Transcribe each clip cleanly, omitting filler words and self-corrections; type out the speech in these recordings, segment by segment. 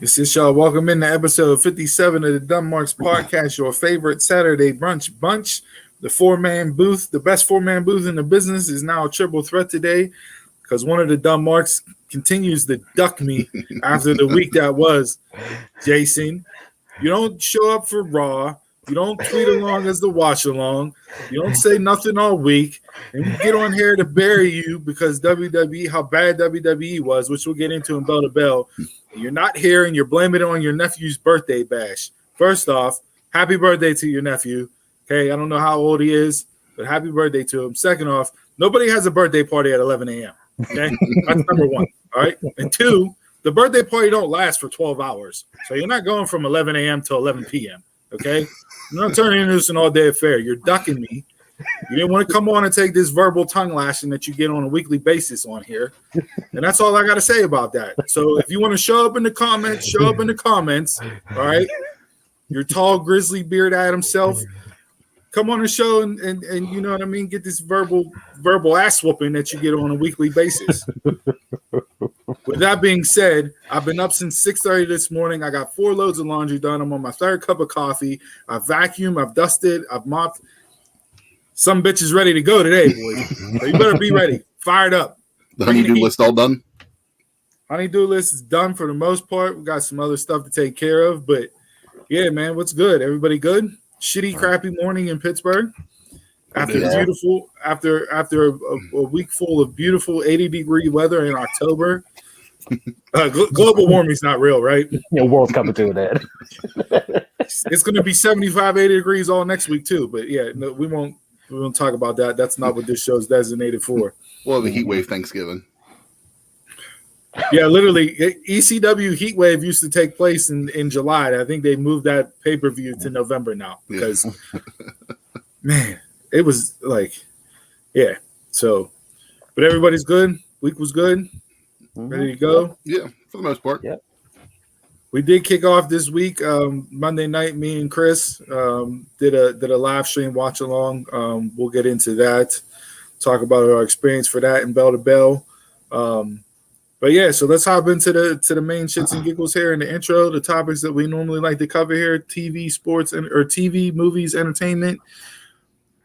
This is y'all. Welcome into episode 57 of the Dumb Marks Podcast, your favorite Saturday brunch bunch. The four-man booth, the best four-man booth in the business, is now a triple threat today because one of the Dumb Marks continues to duck me after the week that was. Jason, you don't show up for Raw. You don't tweet along as the watch along. You don't say nothing all week. And we get on here to bury you because WWE, how bad WWE was, which we'll get into in Bell to Bell. You're not here and you're blaming it on your nephew's birthday bash. First off, happy birthday to your nephew. Okay, I don't know how old he is, but happy birthday to him. Second off, nobody has a birthday party at 11 a.m. Okay, that's number one. All right, and two, the birthday party don't last for 12 hours. So you're not going from 11 a.m. to 11 p.m. Okay, you're not turning into this an all-day affair. You're ducking me. You didn't want to come on and take this verbal tongue lashing that you get on a weekly basis on here. And that's all I got to say about that. So if you want to show up in the comments, show up in the comments. All right. Your tall, grizzly beard at himself. Come on the show and you know what I mean? Get this verbal ass whooping that you get on a weekly basis. With that being said, I've been up since 6:30 this morning. I got 4 loads of laundry done. I'm on my 3rd cup of coffee. I've vacuumed, I've dusted, I've mopped. Some bitch is ready to go today, boys. So you better be ready. Fired up. The honey-do list all done? Honey-do list is done for the most part. We got some other stuff to take care of. But, yeah, man, what's good? Everybody good? Shitty, crappy morning in Pittsburgh. After a week full of beautiful 80-degree weather in October. Global warming's not real, right? Yeah, world's coming to an end. It's going to be 75, 80 degrees all next week, too. But, yeah, no, we won't talk about that. That's not what this show is designated for. Well, the heat wave Thanksgiving. Yeah, literally, ECW heat wave used to take place in July. I think they moved that pay-per-view to November now because, man, it was like, yeah. So, but everybody's good. Week was good. Ready to go? Yeah, for the most part. Yeah. We did kick off this week. Monday night, me and Chris did a live stream watch along. We'll get into that, talk about our experience for that and Bell to Bell. But yeah, so let's hop into the main shits and giggles here in the intro. The topics that we normally like to cover here: TV, sports, or TV, movies, entertainment,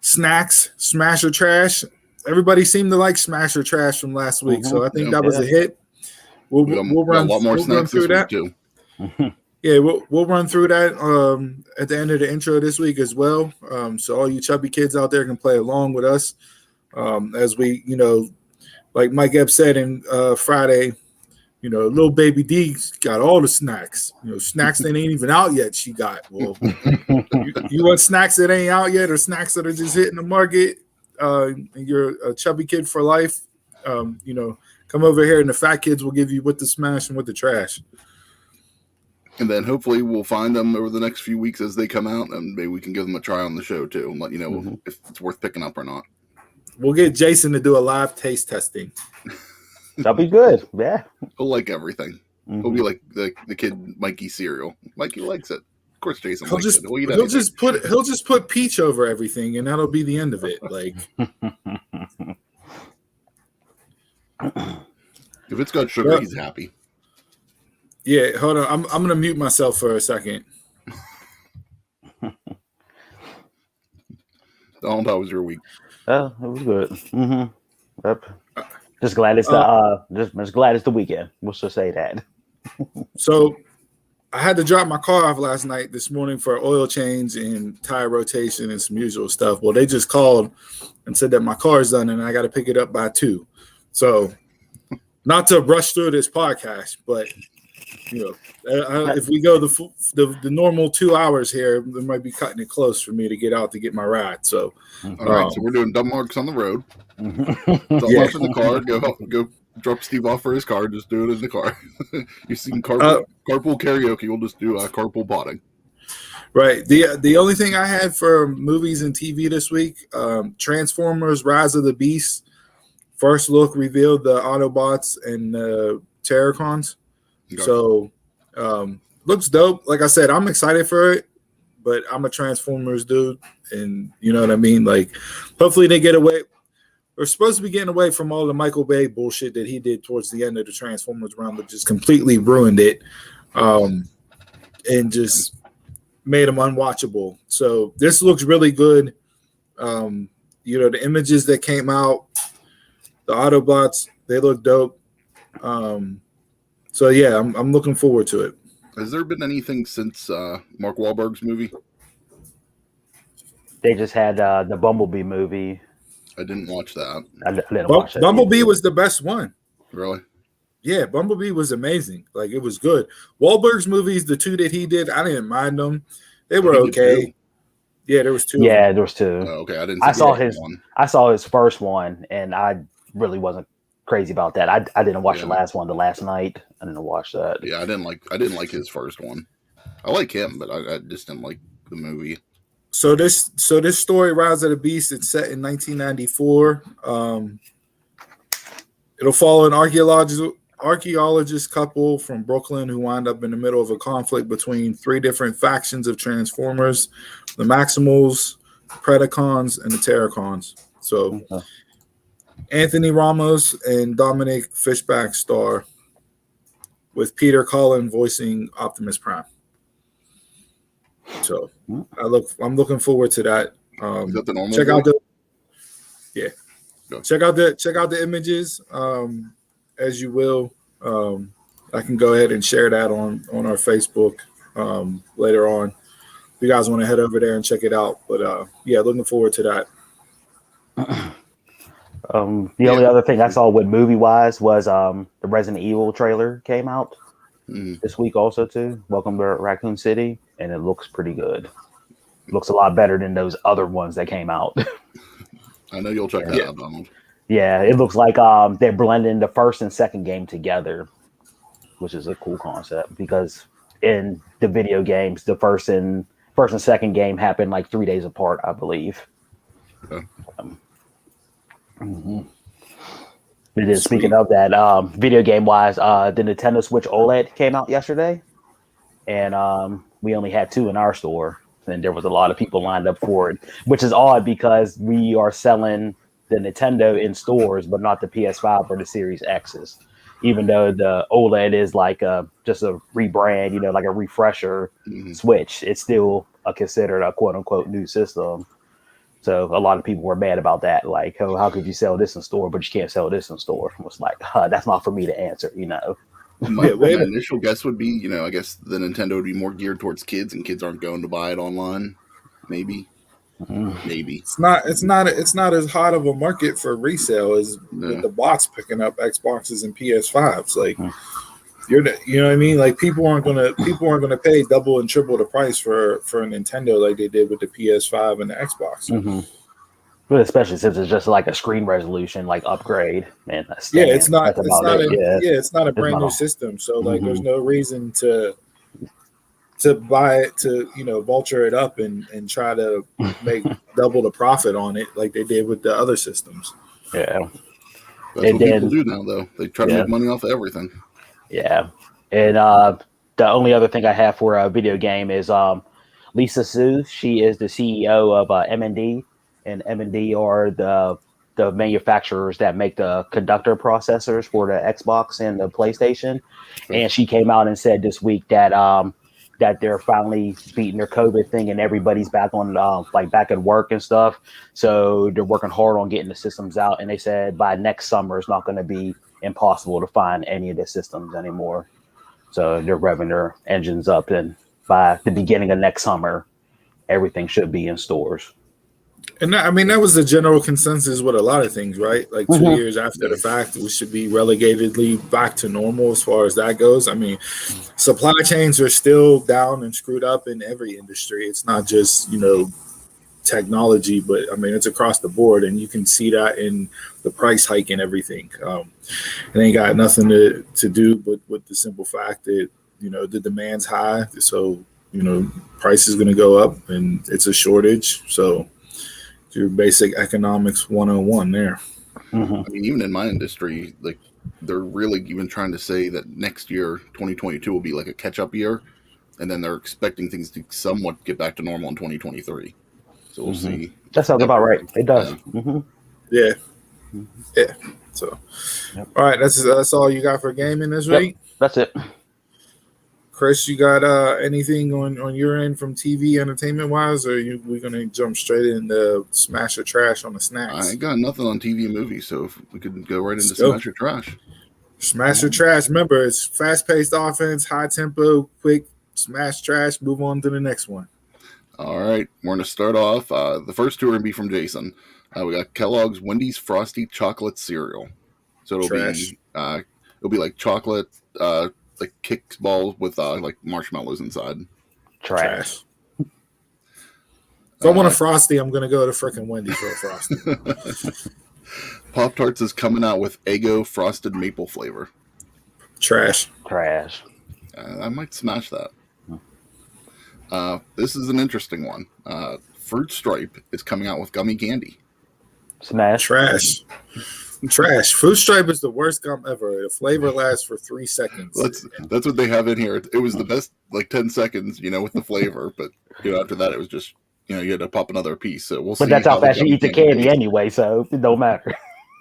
snacks, smash or trash. Everybody seemed to like smash or trash from last week, so I think that was a hit. We'll run a lot more snacks through that too. Yeah, we'll run through that at the end of the intro this week as well. So all you chubby kids out there can play along with us as we, like Mike Epps said in Friday, little baby D got all the snacks. Snacks that ain't even out yet. She got. Well, you want snacks that ain't out yet, or snacks that are just hitting the market? And you're a chubby kid for life. Come over here, and the fat kids will give you with the smash and with the trash. And then hopefully we'll find them over the next few weeks as they come out, and maybe we can give them a try on the show too, and let you know if it's worth picking up or not. We'll get Jason to do a live taste testing. That'll be good. Yeah. He'll like everything. He'll be like the kid Mikey cereal. Mikey likes it. Of course, Jason likes it. He'll just put peach over everything, and that'll be the end of it. Like, if it's got sugar, he's happy. Yeah, hold on. I'm gonna mute myself for a second. How was your week? Oh, it was good. Yep. Just glad it's the weekend. We'll just say that. So I had to drop my car off last night this morning for oil change and tire rotation and some usual stuff. Well, they just called and said that my car is done and I got to pick it up by 2. So not to rush through this podcast, but if we go the normal 2 hours here, they might be cutting it close for me to get out to get my ride. So, all right. So we're doing Dumb Marks on the road. Don't off in the car. Go drop Steve off for his car. Just do it in the car. You've seen carpool karaoke. We'll just do carpool potting. Right. The only thing I had for movies and TV this week, Transformers: Rise of the Beast. First look revealed the Autobots and Terrorcons. So, looks dope. Like I said, I'm excited for it, but I'm a Transformers dude, and you know what I mean? Like, hopefully they get away. They're supposed to be getting away from all the Michael Bay bullshit that he did towards the end of the Transformers run, but just completely ruined it. and just made them unwatchable. So this looks really good. The images that came out, the Autobots, they look dope. So yeah, I'm looking forward to it. Has there been anything since Mark Wahlberg's movie? They just had the Bumblebee movie. I didn't watch that. I didn't watch it. Bumblebee was the best one. Really? Yeah, Bumblebee was amazing. Like, it was good. Wahlberg's movies, the two that he did, I didn't mind them. They were okay. Yeah, there was two. Yeah, there was two. Oh, okay, I didn't. I saw his first one, and I really wasn't crazy about that. I didn't watch the last one, the last night. I didn't watch that. Yeah, I didn't like his first one. I like him, but I just didn't like the movie. So this story, Rise of the Beast, it's set in 1994. It'll follow an archaeologist couple from Brooklyn who wind up in the middle of a conflict between three different factions of Transformers: the Maximals, the Predacons, and the Terracons. So Anthony Ramos and Dominic Fishback star, with Peter Cullen voicing Optimus Prime. So I'm looking forward to that. Is that the normal? Check out the images as you will. I can go ahead and share that on our Facebook later on. If you guys want to head over there and check it out. But looking forward to that. The only other thing I saw with movie wise was the Resident Evil trailer came out this week also too. Welcome to Raccoon City, and it looks pretty good. Looks a lot better than those other ones that came out. I know you'll check that out, Donald. Yeah, it looks like they're blending the first and second game together, which is a cool concept because in the video games, the first and second game happened like 3 days apart, I believe. Okay. It is. Speaking of that, video game wise, the Nintendo Switch OLED came out yesterday, and we only had 2 in our store, and there was a lot of people lined up for it, which is odd because we are selling the Nintendo in stores, but not the PS5 or the Series X's. Even though the OLED is like just a rebrand, like a refresher Switch, it's still considered a quote unquote new system. So a lot of people were mad about that. Like, oh, how could you sell this in store, but you can't sell this in store? It was like, that's not for me to answer, My initial guess would be, I guess the Nintendo would be more geared towards kids, and kids aren't going to buy it online. Maybe. It's not as hot of a market for resale as with the bots picking up Xboxes and PS5s. Like, you know what I mean? Like, people aren't gonna pay double and triple the price for a Nintendo like they did with the PS5 and the Xbox. But especially since it's just like a screen resolution like upgrade, man. It's not a brand new system, so like there's no reason to buy it to vulture it up and try to make double the profit on it like they did with the other systems. That's what people do now, though. They try to make money off of everything. Yeah, and the only other thing I have for a video game is Lisa Su. She is the CEO of M&D, and M&D are the manufacturers that make the conductor processors for the Xbox and the PlayStation. And she came out and said this week that that they're finally beating their COVID thing and everybody's back on back at work and stuff. So they're working hard on getting the systems out. And they said by next summer, it's not going to be impossible to find any of the systems anymore. So they're revving their engines up, and by the beginning of next summer, everything should be in stores. And that was the general consensus with a lot of things, right? Like 2 years after the fact, we should be relegatedly back to normal as far as that goes. I mean, supply chains are still down and screwed up in every industry. It's not just, technology, but it's across the board, and you can see that in the price hike and everything. It ain't got nothing to do but with the simple fact that, the demand's high. So, price is going to go up and it's a shortage. So, your basic economics 101 there. Even in my industry, like they're really even trying to say that next year, 2022, will be like a catch-up year, and then they're expecting things to somewhat get back to normal in 2023. So we'll see. That sounds about right. It does. Yeah. So, all right, that's all you got for gaming this week? That's it. Chris, you got anything on your end from TV entertainment wise, or we gonna jump straight into smash or trash on the snacks? I ain't got nothing on TV and movies, so if we could go right into Let's go. smash or trash. Smash or trash. Remember, it's fast-paced offense, high tempo, quick smash trash. Move on to the next one. All right, we're going to start off. The first two are going to be from Jason. We got Kellogg's Wendy's Frosty Chocolate Cereal. So it'll be like chocolate, like Kix balls with like marshmallows inside. Trash. If I want a Frosty, I'm gonna go to frickin' Wendy's for a Frosty. Pop-Tarts is coming out with Eggo Frosted Maple flavor. Trash. I might smash that. This is an interesting one. Fruit Stripe is coming out with gummy candy. Smash. Trash. Fruit Stripe is the worst gum ever. The flavor lasts for 3 seconds. That's what they have in here. It was the best, like 10 seconds, with the flavor. But after that, it was just, you had to pop another piece. So we'll see. But that's how fast you eat the candy anyway, so it don't matter.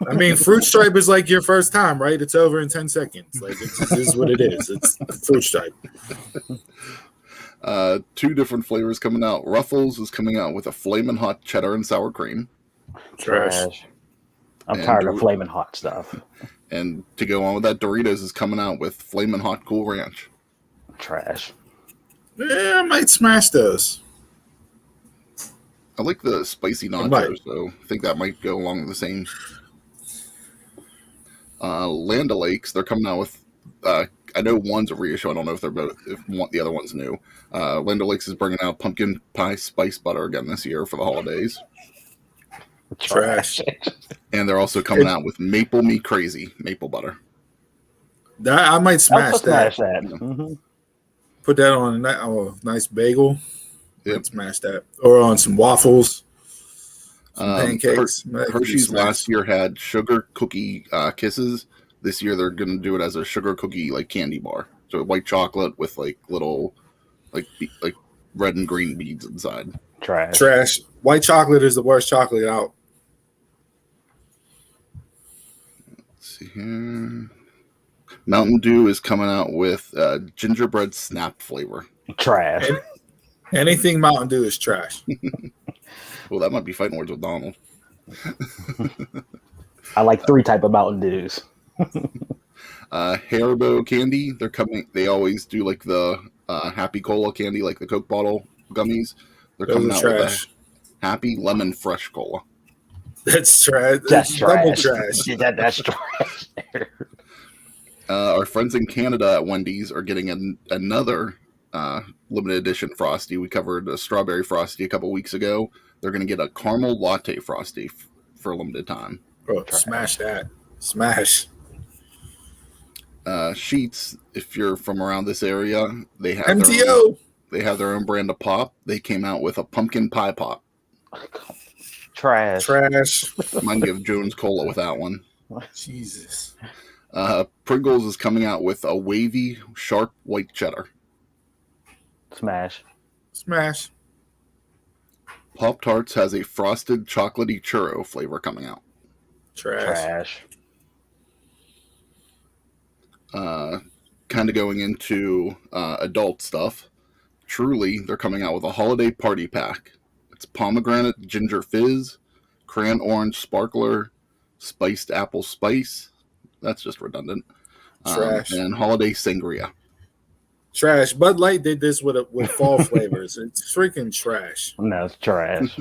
I mean, Fruit Stripe is like your first time, right? It's over in 10 seconds. Like, it just is what it is. It's Fruit Stripe. 2 different flavors coming out. Ruffles is coming out with a Flamin' Hot Cheddar and Sour Cream. Trash. I'm tired of Flamin' Hot stuff. And to go on with that, Doritos is coming out with Flamin' Hot Cool Ranch. Trash. Yeah, I might smash those. I like the spicy nachos, so I think that might go along with the same. Land O'Lakes, they're coming out with. I know one's a reissue. I don't know if the other one's new. Land O'Lakes is bringing out pumpkin pie spice butter again this year for the holidays. Trash. And they're also coming out with Maple Me Crazy maple butter. I might smash that. Mm-hmm. Put that on a nice bagel. Yep. Smash that. Or on some waffles. Some pancakes. Hershey's last year had sugar cookie kisses. This year they're going to do it as a sugar cookie like candy bar. So white chocolate with like little like red and green beads inside. Trash. White chocolate is the worst chocolate out. Let's see here. Mountain Dew is coming out with gingerbread snap flavor. Trash. Anything Mountain Dew is trash. Well, that might be fighting words with Donald. I like 3 type of Mountain Dews. Haribo candy, they always do like the Happy Cola candy, like the Coke bottle gummies. They're coming out with a Happy Lemon Fresh Cola. That's trash. That's double trash. trash. That's trash. Our friends in Canada at Wendy's are getting another limited edition Frosty. We covered a strawberry Frosty a couple weeks ago. They're going to get a caramel latte Frosty for a limited time. Bro, smash that. Smash. Sheets, if you're from around this area, they have MTO. They have their own brand of pop. They came out with a pumpkin pie pop. Trash. Might give Jones Cola with that one. Jesus. Pringles is coming out with a wavy, sharp white cheddar. Smash. Pop-Tarts has a frosted chocolatey churro flavor coming out. Trash. Kind of going into adult stuff. Truly, they're coming out with a holiday party pack. It's pomegranate ginger fizz, crayon orange sparkler, spiced apple spice. That's just redundant. Trash. And holiday sangria. Trash. Bud Light did this with fall flavors. It's freaking trash. No, it's trash.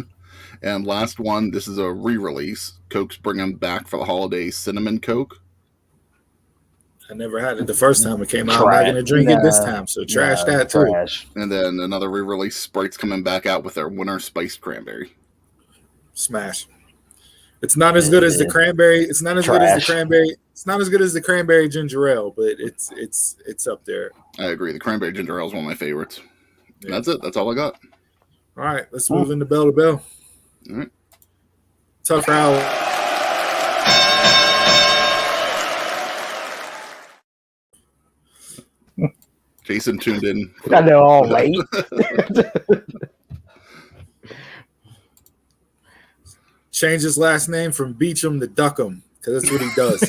And last one, this is a re-release. Coke's bringing back for the holidays cinnamon Coke. I never had it the first time it came out. I'm not going to drink it this time, so trash that too. Trash. And then another re-release, Sprite's coming back out with their winter spiced cranberry. Smash. It's not as good as the cranberry. It's not as good as the cranberry. It's not as good as the cranberry ginger ale, but it's up there. I agree. The cranberry ginger ale is one of my favorites. Yeah. That's it. That's all I got. All right, let's move into bell to bell. All right. Tough hour. Jason tuned in. I know, all late. Change his last name from Beecham to Duckham, because that's what he does.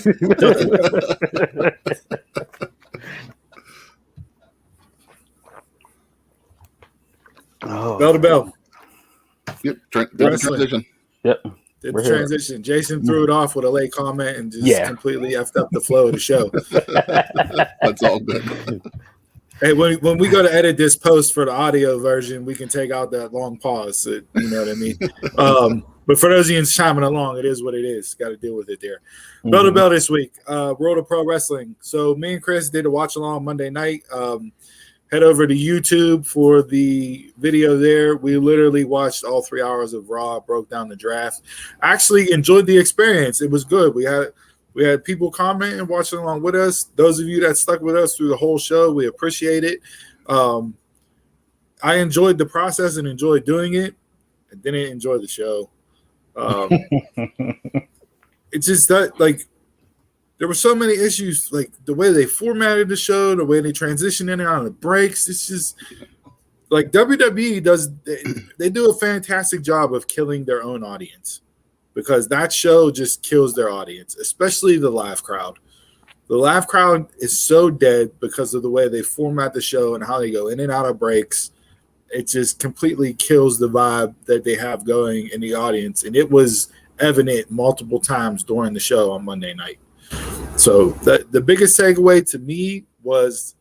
Bell to bell. Yep. Did the transition. Yep. Did the transition. Jason threw it off with a late comment and just completely effed up the flow of the show. That's all good. Hey, when we go to edit this post for the audio version, we can take out that long pause. You know what I mean? But for those of you chiming along, it is what it is. Got to deal with it there. Bell to bell this week. World of Pro Wrestling. So me and Chris did a watch along Monday night. Head over to YouTube for the video there. We literally watched all 3 hours of Raw, broke down the draft. Actually enjoyed the experience. It was good. We had people comment and watching along with us. Those of you that stuck with us through the whole show, we appreciate it. I enjoyed the process and enjoyed doing it. I didn't enjoy the show. It's just that, like, there were so many issues, like the way they formatted the show, the way they transitioned in and out of the breaks. It's just like WWE does. They do a fantastic job of killing their own audience, because that show just kills their audience, especially the live crowd. The live crowd is so dead because of the way they format the show and how they go in and out of breaks. It just completely kills the vibe that they have going in the audience. And it was evident multiple times during the show on Monday night. So the biggest takeaway to me was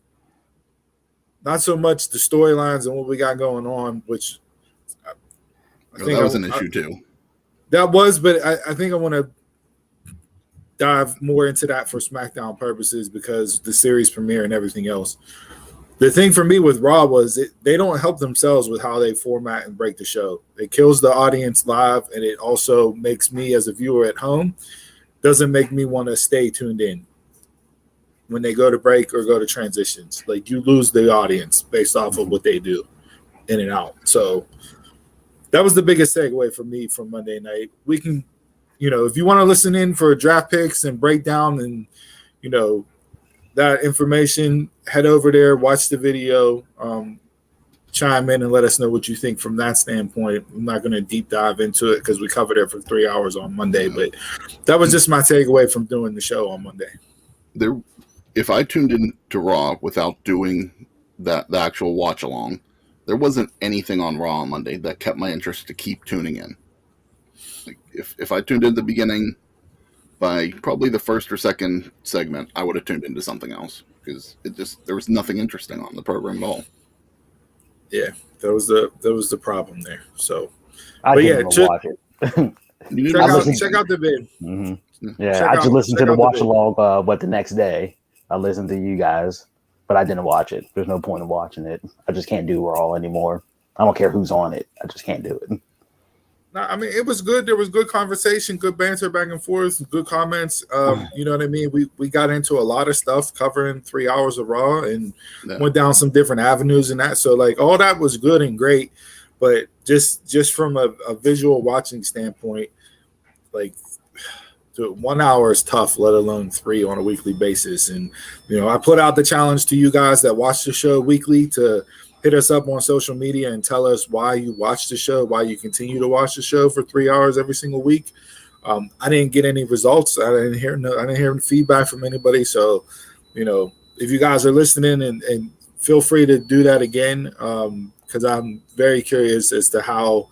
not so much the storylines and what we got going on, which I think that was an issue too. That was, but I think I want to dive more into that for SmackDown purposes, because the series premiere and everything else. The thing for me with Raw was they don't help themselves with how they format and break the show. It kills the audience live, and it also makes me as a viewer at home, doesn't make me want to stay tuned in when they go to break or go to transitions. Like, you lose the audience based off of what they do in and out. So that was the biggest takeaway for me from Monday night. We can, if you want to listen in for draft picks and breakdown and, that information, head over there, watch the video, chime in and let us know what you think from that standpoint. I'm not going to deep dive into it because we covered it for 3 hours on Monday, but that was just my takeaway from doing the show on Monday. If I tuned in to Raw without doing the actual watch along, there wasn't anything on Raw on Monday that kept my interest to keep tuning in. Like, if I tuned in at the beginning, by probably the first or second segment, I would have tuned into something else, because there was nothing interesting on the program at all. Yeah, that was the problem there. So, watch it. Check out the vid. Mm-hmm. Yeah, I just listened to the watch along. The next day I listened to you guys, but I didn't watch it. There's no point in watching it. I just can't do Raw anymore. I don't care who's on it. I just can't do it. No, I mean, it was good. There was good conversation, good banter back and forth, good comments. You know what I mean? We got into a lot of stuff covering 3 hours of Raw and went down some different avenues and that. So, like, all that was good and great. But just from a visual watching standpoint, like, 1 hour is tough, let alone 3 on a weekly basis. And, I put out the challenge to you guys that watch the show weekly to hit us up on social media and tell us why you watch the show, why you continue to watch the show for 3 hours every single week. I didn't get any results. I didn't hear feedback from anybody. So, if you guys are listening and feel free to do that again, because I'm very curious as to how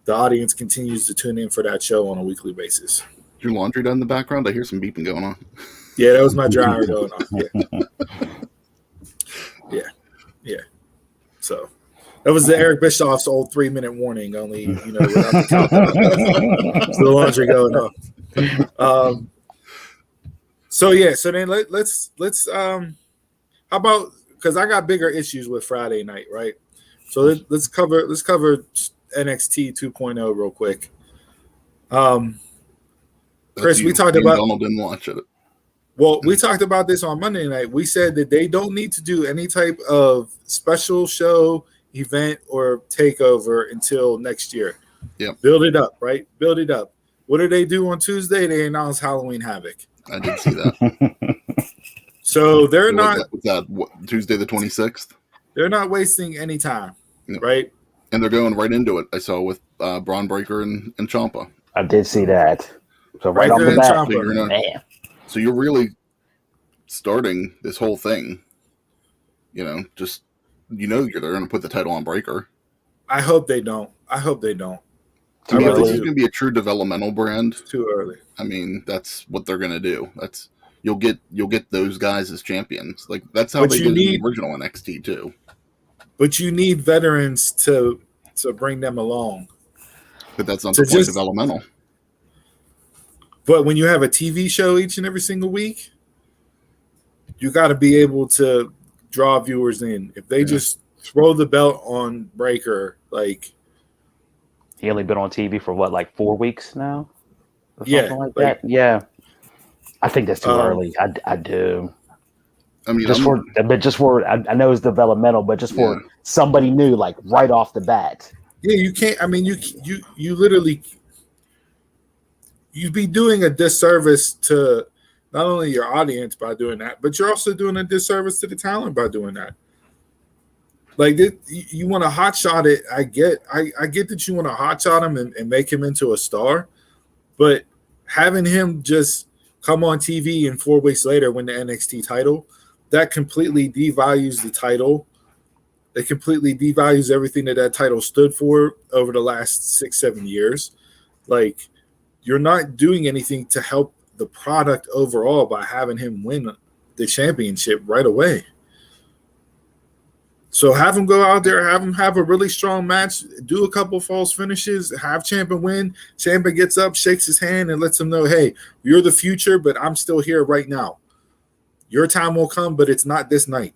the audience continues to tune in for that show on a weekly basis. Is your laundry done in the background? I hear some beeping going on. Yeah, that was my dryer going on. Yeah. So that was the Eric Bischoff's old 3-minute warning, only, without the countdown. So the laundry going on. So then let's how about, because I got bigger issues with Friday night, right? So let's cover NXT 2.0 real quick. Chris, we talked about Donald didn't watch it. Well, we talked about this on Monday night. We said that they don't need to do any type of special show, event, or takeover until next year. Yeah. Build it up, right? Build it up. What did they do on Tuesday? They announced Halloween Havoc. I did see that. So they're not. Was that Tuesday the 26th? They're not wasting any time, right? And they're going right into it. I saw with Braun Breaker and Ciampa. I did see that. So right off the bat, so you're really starting this whole thing, they're going to put the title on Breaker. I hope they don't. I hope they don't. To me, if this is early. going to be a true developmental brand, It's too early. I mean, that's what they're going to do. That's you'll get those guys as champions. Like that's how But they you did in need- the original NXT too. But you need veterans to bring them along. But that's not So the point of just- developmental. But when you have a TV show each and every single week, you got to be able to draw viewers in. If they just throw the belt on Breaker, like He only been on TV for what, like 4 weeks now? Or Yeah, something like like- that. Yeah. I think that's too Um, early. I do. I mean, Just for I know it's developmental, but just for Yeah. somebody new, like right off the bat. yeah, you can't. I mean, you literally you'd be doing a disservice to not only your audience by doing that, but you're also doing a disservice to the talent by doing that. Like you want to hotshot it. I get that you want to hotshot him and make him into a star, but having him just come on TV and 4 weeks later win the NXT title, that completely devalues the title. It completely devalues everything that title stood for over the last 6-7 years. Like, you're not doing anything to help the product overall by having him win the championship right away. So have him go out there, have him have a really strong match, do a couple false finishes, have Ciampa win. Ciampa gets up, shakes his hand, and lets him know, hey, you're the future, but I'm still here right now. Your time will come, but it's not this night.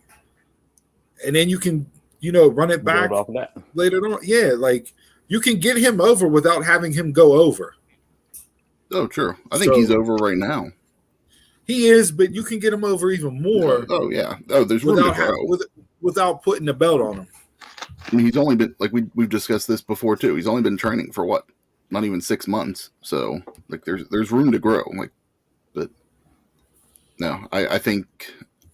And then you can, run it back Build off of that. later on. Yeah, like you can get him over without having him go over. Oh, true. I think he's over right now. He is, but you can get him over even more Oh, yeah. Oh, there's room to grow. without putting the belt on him. I mean, he's only been like we've discussed this before too. He's only been training for what, not even 6 months. So like, there's room to grow. Like, but no, I think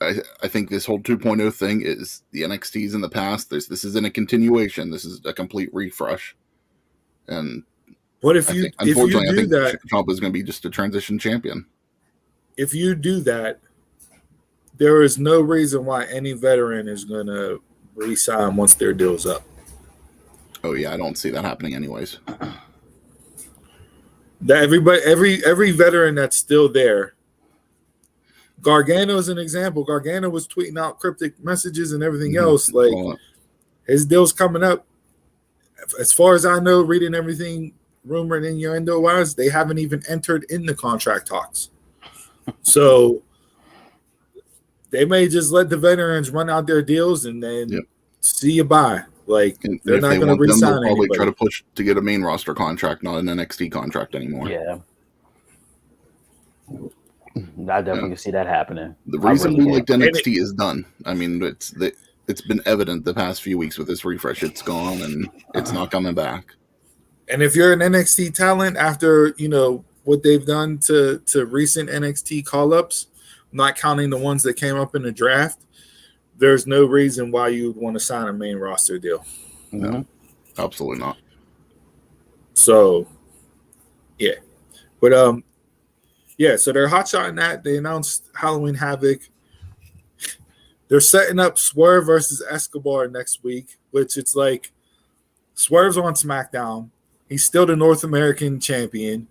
this whole 2.0 thing is the NXT's in the past. This isn't a continuation. This is a complete refresh. And But if I you think, unfortunately, I do think that, Ciampa is going to be just a transition champion. if you do that, there is no reason why any veteran is going to re-sign once their deal's up. Oh yeah, I don't see that happening anyways. That every veteran that's still there. Gargano is an example. Gargano was tweeting out cryptic messages and everything else. Like, Well, his deal's coming up. As far as I know, reading everything rumored innuendo-wise, they haven't even entered in the contract talks. So they may just let the veterans run out their deals and then see you bye. Like, and they're if not they going to want them, re-sign they'll probably anybody. try to push to get a main roster contract, not an NXT contract anymore. Yeah. I definitely can see that happening. The reason we liked And NXT is done. I mean, it's been evident the past few weeks with this refresh. It's gone and it's not coming back. And if you're an NXT talent after, what they've done to recent NXT call-ups, not counting the ones that came up in the draft, there's no reason why you would want to sign a main roster deal. No, absolutely not. So, yeah. But, so they're hotshotting that. They announced Halloween Havoc. They're setting up Swerve versus Escobar next week, which it's like Swerve's on SmackDown. He's still the North American champion.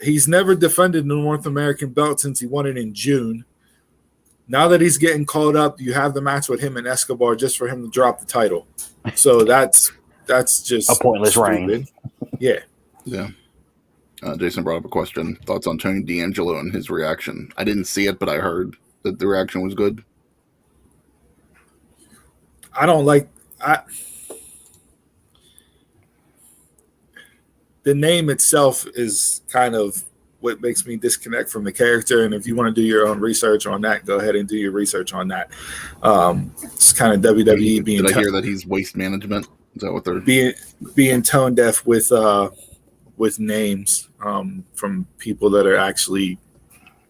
He's never defended the North American belt since he won it in June. Now that he's getting called up, you have the match with him and Escobar just for him to drop the title. So that's just A pointless stupid. reign. Yeah. Yeah. Jason brought up a question. Thoughts on Tony D'Angelo and his reaction? I didn't see it, but I heard that the reaction was good. The name itself is kind of what makes me disconnect from the character. And if you want to do your own research on that, go ahead and do your research on that. It's kind of WWE being. Did I hear that he's waste management? Is that what they're being tone deaf with names from people that are actually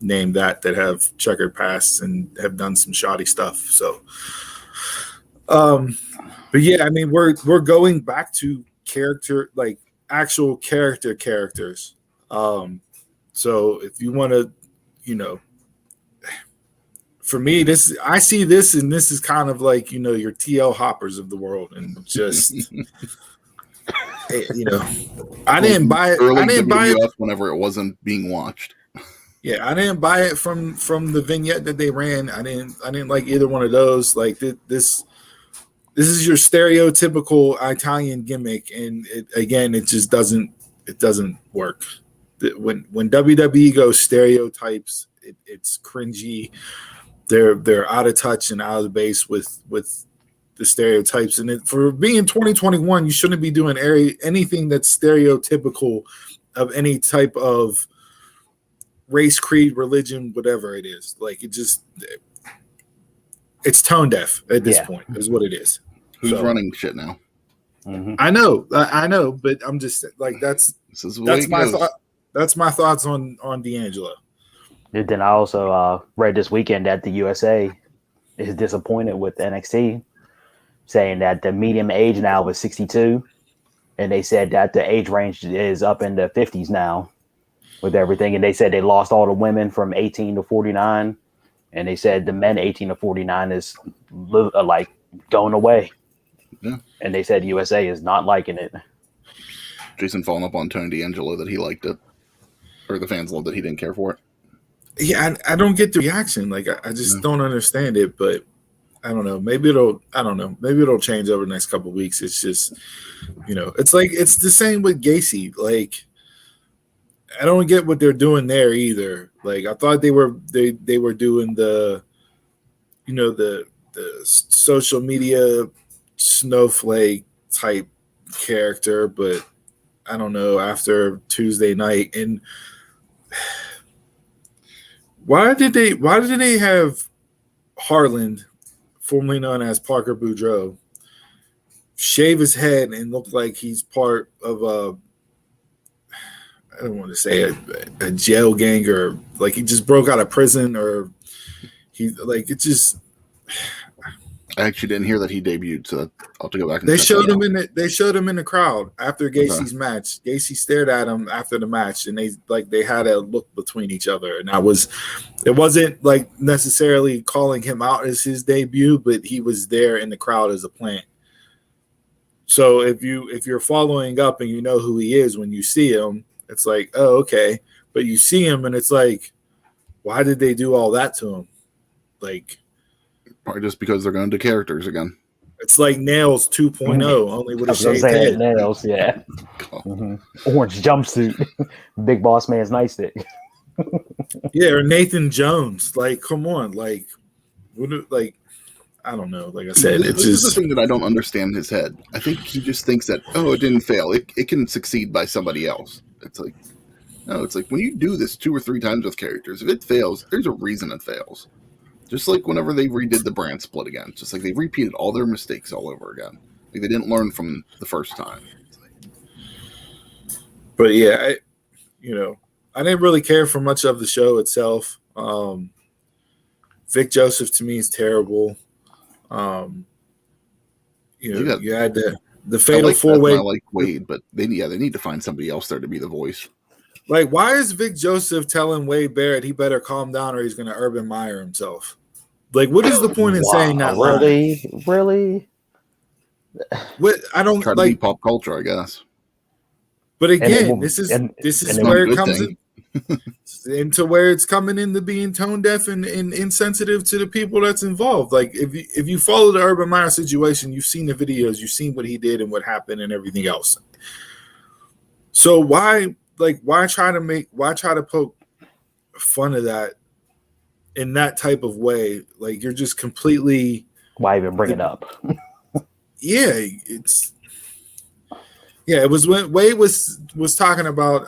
named that have checkered pasts and have done some shoddy stuff. So, but yeah, I mean, we're going back to character, like actual characters. So if you want to, for me, I see this, and this is kind of like, you know, your TL Hoppers of the world, and just you know, I didn't buy it. Early I didn't buy it WWF whenever it wasn't being watched. Yeah, I didn't buy it from the vignette that they ran. I didn't like either one of those. Like this is your stereotypical Italian gimmick, and it just doesn't work. When WWE goes stereotypes, it's cringy. They're out of touch and out of the base with the stereotypes. And for being 2021, you shouldn't be doing anything that's stereotypical of any type of race, creed, religion, whatever it is. Like it's tone deaf at this point, is what it is. Who's running shit now? Mm-hmm. I know, but I'm just like that's my thought. That's my thoughts on D'Angelo. And then I also read this weekend that the USA is disappointed with NXT, saying that the median age now is 62, and they said that the age range is up in the 50s now with everything. And they said they lost all the women from 18 to 49, and they said the men 18 to 49 is like going away. Yeah. And they said USA is not liking it. Jason following up on Tony D'Angelo that he liked it, or the fans loved that he didn't care for it. Yeah, I don't get the reaction. Like I just don't understand it. But I don't know. Maybe it'll change over the next couple of weeks. It's just, you know, it's like it's the same with Gacy. Like I don't get what they're doing there either. Like I thought they were doing the, you know, the social media snowflake type character, but I don't know, after Tuesday night. And why did they have Harland, formerly known as Parker Boudreaux, shave his head and look like he's part of I don't want to say a jail gang, or like he just broke out of prison, or he like it just. I actually didn't hear that he debuted, so I'll have to go back and They showed him in the crowd after Gacy's match. Gacy stared at him after the match, and they had a look between each other, and it wasn't like necessarily calling him out as his debut, but he was there in the crowd as a plant. So if you're following up and you know who he is when you see him, it's like, oh, okay. But you see him and it's like, why did they do all that to him? Like, probably just because they're going to characters again. It's like Nails 2.0, only with a shaved head. Nails, yeah. Mm-hmm. Orange jumpsuit, Big Boss Man's nightstick. Yeah, or Nathan Jones. Like, come on, like I don't know. Like I said, this is the thing that I don't understand in his head. I think he just thinks that, it didn't fail. It can succeed by somebody else. It's like, no, it's like when you do this 2 or 3 times with characters, if it fails, there's a reason it fails. Just like whenever they redid the brand split again. It's just like they repeated all their mistakes all over again. Like they didn't learn from the first time. But yeah, I didn't really care for much of the show itself. Vic Joseph to me is terrible. You had the fatal 4-way. I like Wade, but they need to find somebody else there to be the voice. Like, why is Vic Joseph telling Wade Barrett he better calm down or he's going to Urban Meyer himself? Like, what is the point in saying that? Really? What I don't try to be pop culture, I guess. But again, this is where it comes into where it's coming into being tone deaf and insensitive to the people that's involved. Like if you follow the Urban Meyer situation, you've seen the videos, you've seen what he did and what happened and everything else. So why try to poke fun of that in that type of way? Like you're just completely. Why even bring it up? It was when Wade was talking about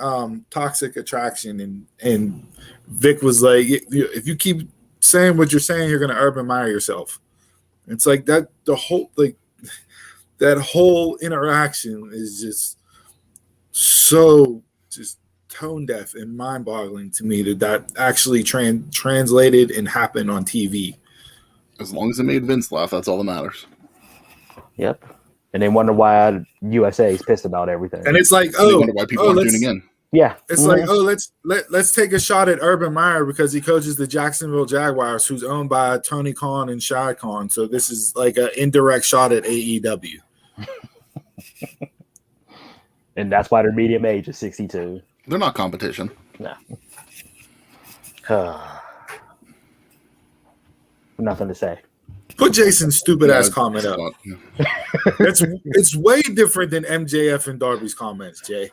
toxic attraction and Vic was like, if you keep saying what you're saying, you're going to Urban Meyer yourself. It's like that that whole interaction is just so just tone deaf and mind boggling to me that actually translated and happened on TV. As long as it made Vince laugh, that's all that matters. Yep. And they wonder why USA is pissed about everything. And it's like, they wonder why people aren't tuning in. Yeah. It's like, oh, let's take a shot at Urban Meyer because he coaches the Jacksonville Jaguars, who's owned by Tony Khan and Shad Khan. So this is like an indirect shot at AEW. And that's why their medium age is 62. They're not competition. No. Nothing to say. Put Jason's stupid ass comment up. It's way different than MJF and Darby's comments, Jay.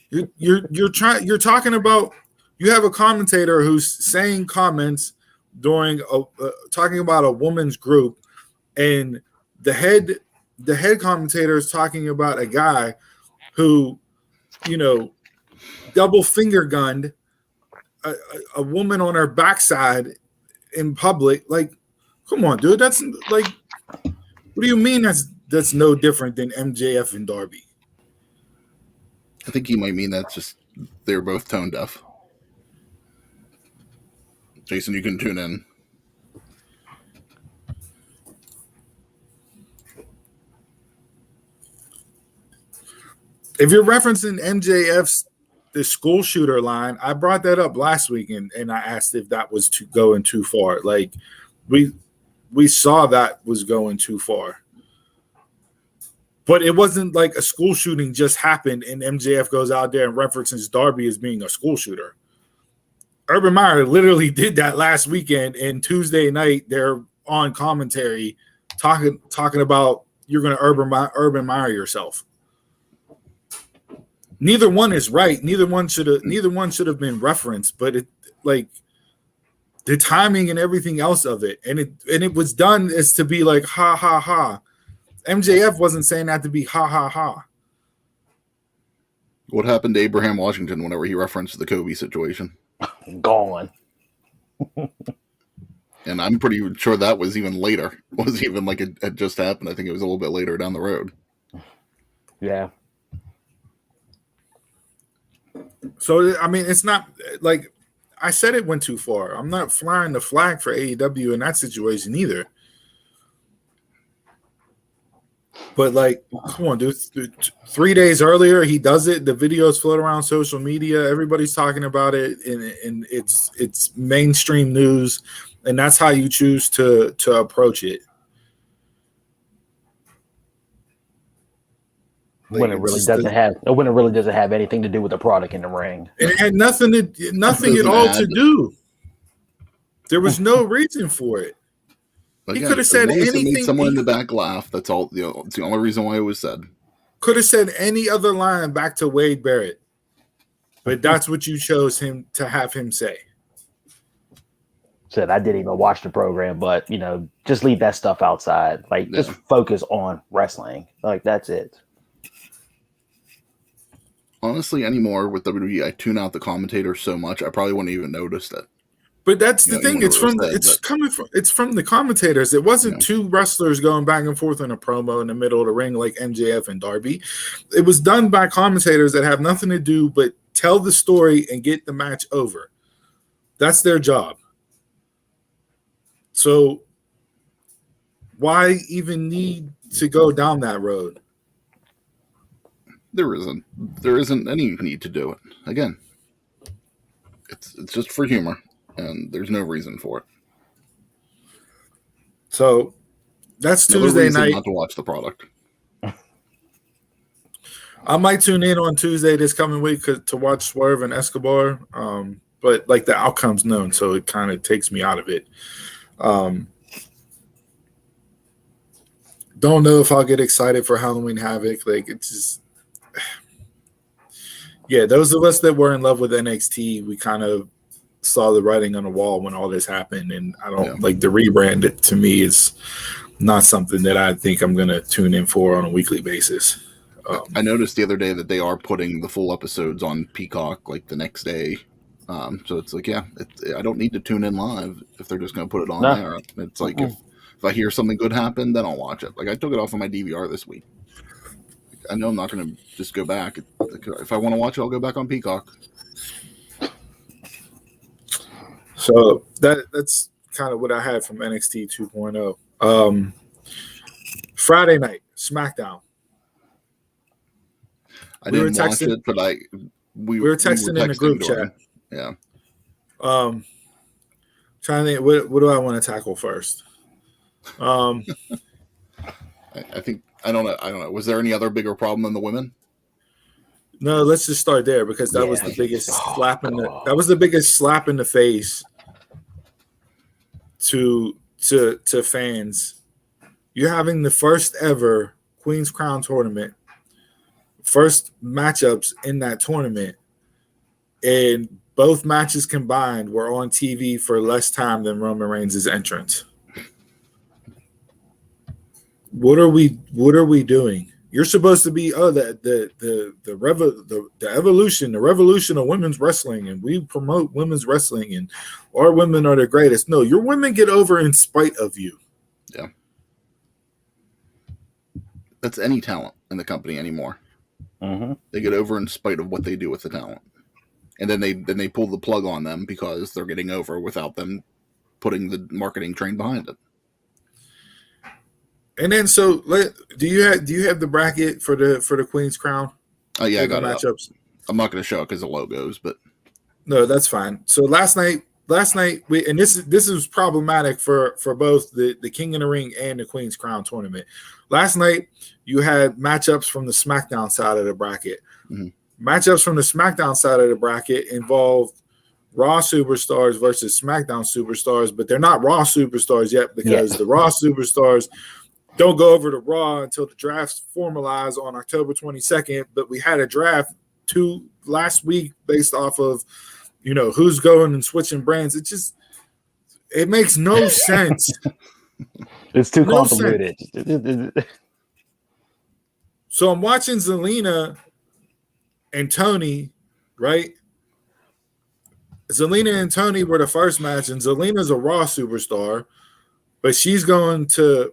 You're talking about, you have a commentator who's saying comments during talking about a woman's group, and the head commentator is talking about a guy who, double finger gunned a woman on her backside in public. Like, come on, dude. That's like, what do you mean that's no different than MJF and Darby? I think he might mean that's just they're both tone deaf. Jason, you can tune in. If you're referencing MJF's the school shooter line, I brought that up last week, and I asked if that was going too far. Like, we saw that was going too far. But it wasn't like a school shooting just happened and MJF goes out there and references Darby as being a school shooter. Urban Meyer literally did that last weekend, and Tuesday night they're on commentary talking about you're going to Urban Meyer yourself. Neither one is right. Neither one should have been referenced, but it, like, the timing and everything else of it, and it was done as to be like ha ha ha. MJF wasn't saying that to be ha ha ha. What happened to Abraham Washington whenever he referenced the Kobe situation? Gone. And I'm pretty sure that was even later. It wasn't even like it had just happened. I think it was a little bit later down the road. Yeah. So, I mean, it's not like I said it went too far. I'm not flying the flag for AEW in that situation either. But, like, come on, dude. 3 days earlier, he does it. The videos float around social media. Everybody's talking about it, and it's mainstream news, and that's how you choose to approach it. Like, when it really doesn't have anything to do with the product in the ring. It had nothing at all to do. There was no reason for it. He could have said anything. Made someone in the back laugh. That's all. It's the only reason why it was said. Could have said any other line back to Wade Barrett, but that's what you chose him to have him say. Said I didn't even watch the program, but just leave that stuff outside. Like, just focus on wrestling. Like, that's it. Honestly, anymore with WWE, I tune out the commentators so much I probably wouldn't even notice that. But that's the thing. It's from the commentators. It wasn't two wrestlers going back and forth in a promo in the middle of the ring like MJF and Darby. It was done by commentators that have nothing to do but tell the story and get the match over. That's their job. So why even need to go down that road? There isn't any need to do it. Again, it's just for humor. And there's no reason for it. So that's Tuesday night. Not to watch the product. I might tune in on Tuesday this coming week to watch Swerve and Escobar. But like the outcome's known, so it kind of takes me out of it. Don't know if I'll get excited for Halloween Havoc. Like, it's just, yeah. Those of us that were in love with NXT, we kind of saw the writing on the wall when all this happened, and I don't like the rebrand. To me, is not something that I think I'm going to tune in for on a weekly basis. I noticed the other day that they are putting the full episodes on Peacock like the next day, so it's like, I don't need to tune in live if they're just going to put it on there. It's like if I hear something good happen, then I'll watch it. Like, I took it off of my DVR this week. I know I'm not going to just go back. If I want to watch it, I'll go back on Peacock. So that's kind of what I had from NXT 2.0. Friday night, SmackDown. I didn't watch it, but we were texting in the group chat. Yeah. Trying to think, what do I want to tackle first? I think I don't know. Was there any other bigger problem than the women? No, let's just start there because that was the biggest slap in the face to fans. You're having the first ever Queen's Crown tournament, first matchups in that tournament, and both matches combined were on TV for less time than Roman Reigns' entrance. What are we doing? You're supposed to be the revolution of women's wrestling, and we promote women's wrestling, and our women are the greatest. No, your women get over in spite of you. Yeah, that's any talent in the company anymore. Mm-hmm. They get over in spite of what they do with the talent, and then they pull the plug on them because they're getting over without them putting the marketing train behind it. And then, so do you have the bracket for the Queen's Crown? Oh yeah, I got matchups. I'm not going to show it because of logos, but no, that's fine. So last night and this is problematic for both the King of the Ring and the Queen's Crown tournament. Last night you had matchups from the SmackDown side of the bracket. Mm-hmm. Matchups from the SmackDown side of the bracket involved Raw superstars versus SmackDown superstars, but they're not Raw superstars yet because the Raw superstars don't go over to Raw until the drafts formalize on October 22nd. But we had a draft last week based off of, who's going and switching brands. It makes no sense. It's too convoluted. So I'm watching Zelina and Tony, right? Zelina and Tony were the first match, and Zelina's a Raw superstar, but she's on SmackDown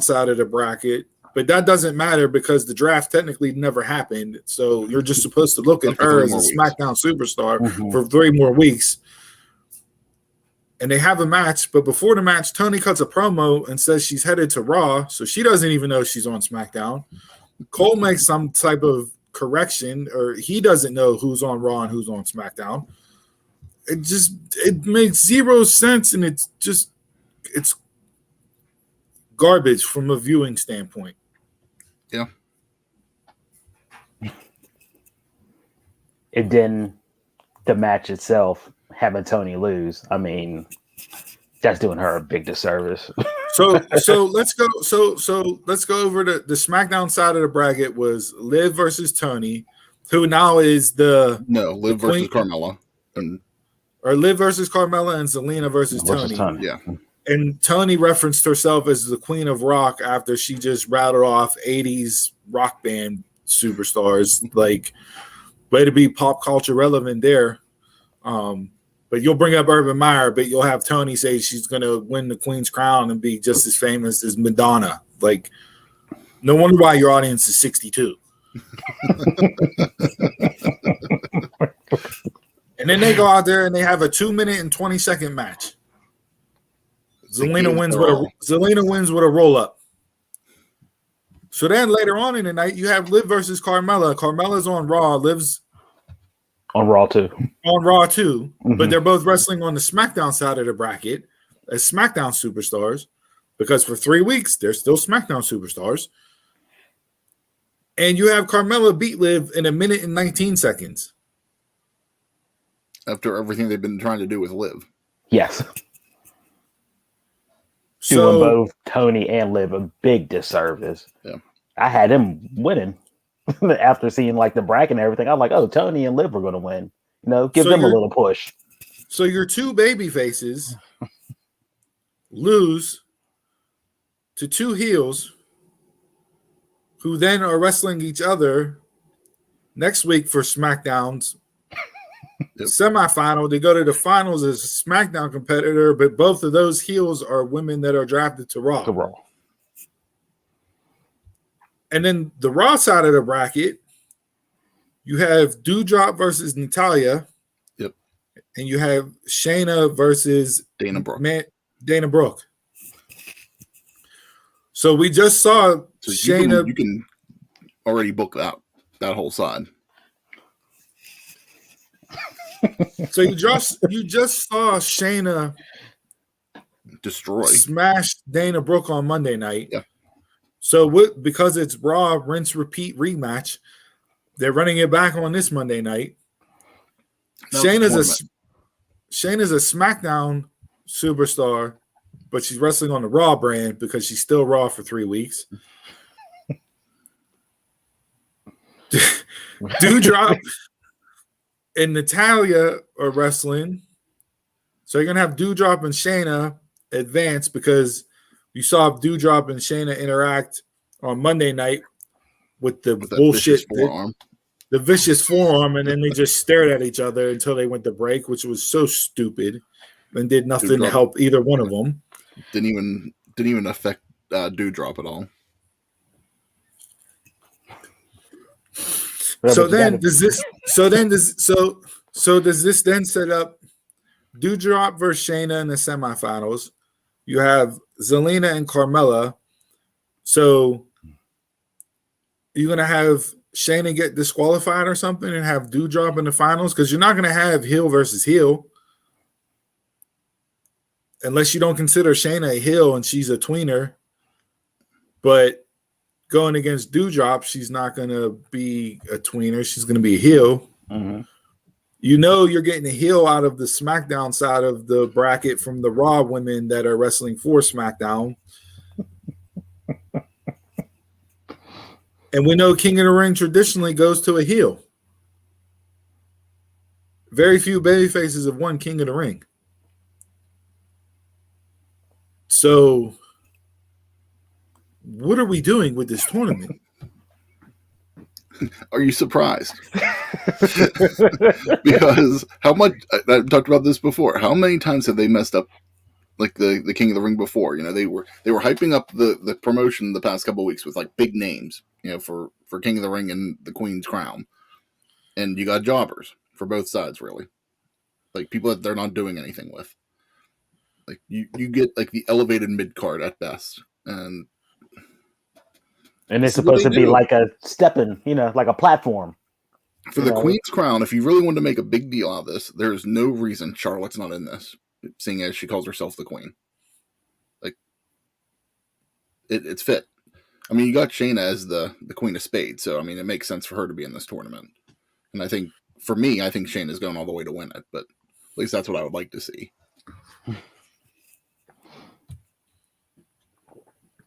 side of the bracket, but that doesn't matter because the draft technically never happened. So you're just supposed to look at her as a SmackDown superstar for 3 more weeks. And they have a match, but before the match, Tony cuts a promo and says she's headed to Raw, so she doesn't even know she's on SmackDown. Cole makes some type of correction, or he doesn't know who's on Raw and who's on SmackDown. It makes zero sense, and it's garbage from a viewing standpoint. Yeah. And then the match itself, having Tony lose, I mean, that's doing her a big disservice. So let's go. So let's go over to the SmackDown side of the bracket was Liv versus Tony, who now is Liv versus Carmella, or Liv versus Carmella and Zelina versus Tony. Yeah. And Tony referenced herself as the Queen of Rock after she just rattled off 80s rock band superstars. Like, way to be pop culture relevant there. But you'll bring up Urban Meyer, but you'll have Tony say she's going to win the Queen's Crown and be just as famous as Madonna. Like, no wonder why your audience is 62. And then they go out there and they have a 2-minute and 20-second match. Zelina wins with a roll up. So then later on in the night, you have Liv versus Carmella. Carmella's on Raw. Liv's on Raw too. But they're both wrestling on the SmackDown side of the bracket as SmackDown superstars because for 3 weeks they're still SmackDown superstars. And you have Carmella beat Liv in 1 minute and 19 seconds. After everything they've been trying to do with Liv. Yes. So, doing both Tony and Liv a big disservice. Yeah. I had him winning after seeing like the bracket and everything. I'm like, oh, Tony and Liv are going to win. Give them a little push. So your 2 baby faces lose to 2 heels who then are wrestling each other next week for SmackDown's semifinal. They go to the finals as a SmackDown competitor, but both of those heels are women that are drafted to Raw. And then the Raw side of the bracket, you have Doudrop versus Natalya. Yep. And you have Shayna versus Dana Brooke. Dana Brooke. So we just saw Shayna. You can already booked out that whole side. So you just saw Shayna Destroy. smash Dana Brooke on Monday night. Yeah. So because it's Raw, rinse, repeat, rematch, they're running it back on this Monday night. Shayna's a SmackDown superstar, but she's wrestling on the Raw brand because she's still Raw for 3 weeks. Doudrop and Natalya are wrestling. So you're going to have Doudrop and Shayna advance because you saw Doudrop and Shayna interact on Monday night with the bullshit forearm. The vicious forearm, and then they just stared at each other until they went to break, which was so stupid and did nothing to help either one of them. Didn't even affect Doudrop at all. So does this then set up Doudrop versus Shayna in the semifinals? You have Zelina and Carmella. So you're gonna have Shayna get disqualified or something and have Doudrop in the finals? Because you're not gonna have heel versus heel. Unless you don't consider Shayna a heel and she's a tweener. But going against Doudrop, she's not going to be a tweener. She's going to be a heel. Mm-hmm. You know you're getting a heel out of the SmackDown side of the bracket from the Raw women that are wrestling for SmackDown. And we know King of the Ring traditionally goes to a heel. Very few babyfaces have won King of the Ring. So what are we doing with this tournament? Are you surprised? Because how much I've talked about this before. How many times have they messed up like the King of the Ring before? You know, they were hyping up the promotion the past couple of weeks with like big names, you know, for King of the Ring and the Queen's Crown. And you got jobbers for both sides, really. Like people that they're not doing anything with. Like you get like the elevated mid card at best. And it's supposed to be like a stepping, you know, like a platform. For the Queen's Crown, if you really wanted to make a big deal out of this, there's no reason Charlotte's not in this, seeing as she calls herself the Queen. Like, it's fit. I mean, you got Shayna as the Queen of Spades, so, I mean, it makes sense for her to be in this tournament. And I think, for me, I think Shayna's going all the way to win it, but at least that's what I would like to see.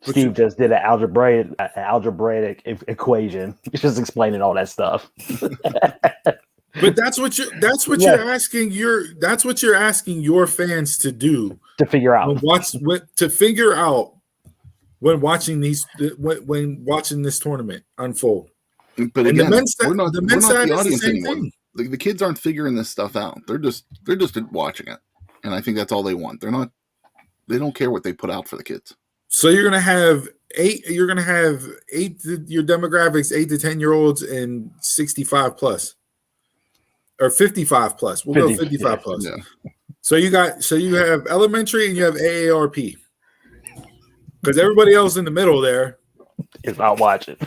Steve just did an algebraic equation. He's just explaining all that stuff. But that's what you're asking your fans to do, to figure out when watching this tournament unfold. But again, we're not the audience anymore. The kids aren't figuring this stuff out. They're just watching it, and I think that's all they want. They don't care what they put out for the kids. So you're gonna have eight. Your demographics 8 to 10-year-olds and 65 plus, or 55 plus. We'll go 55 plus. Yeah. So you have elementary and you have AARP, because everybody else in the middle there is not watching.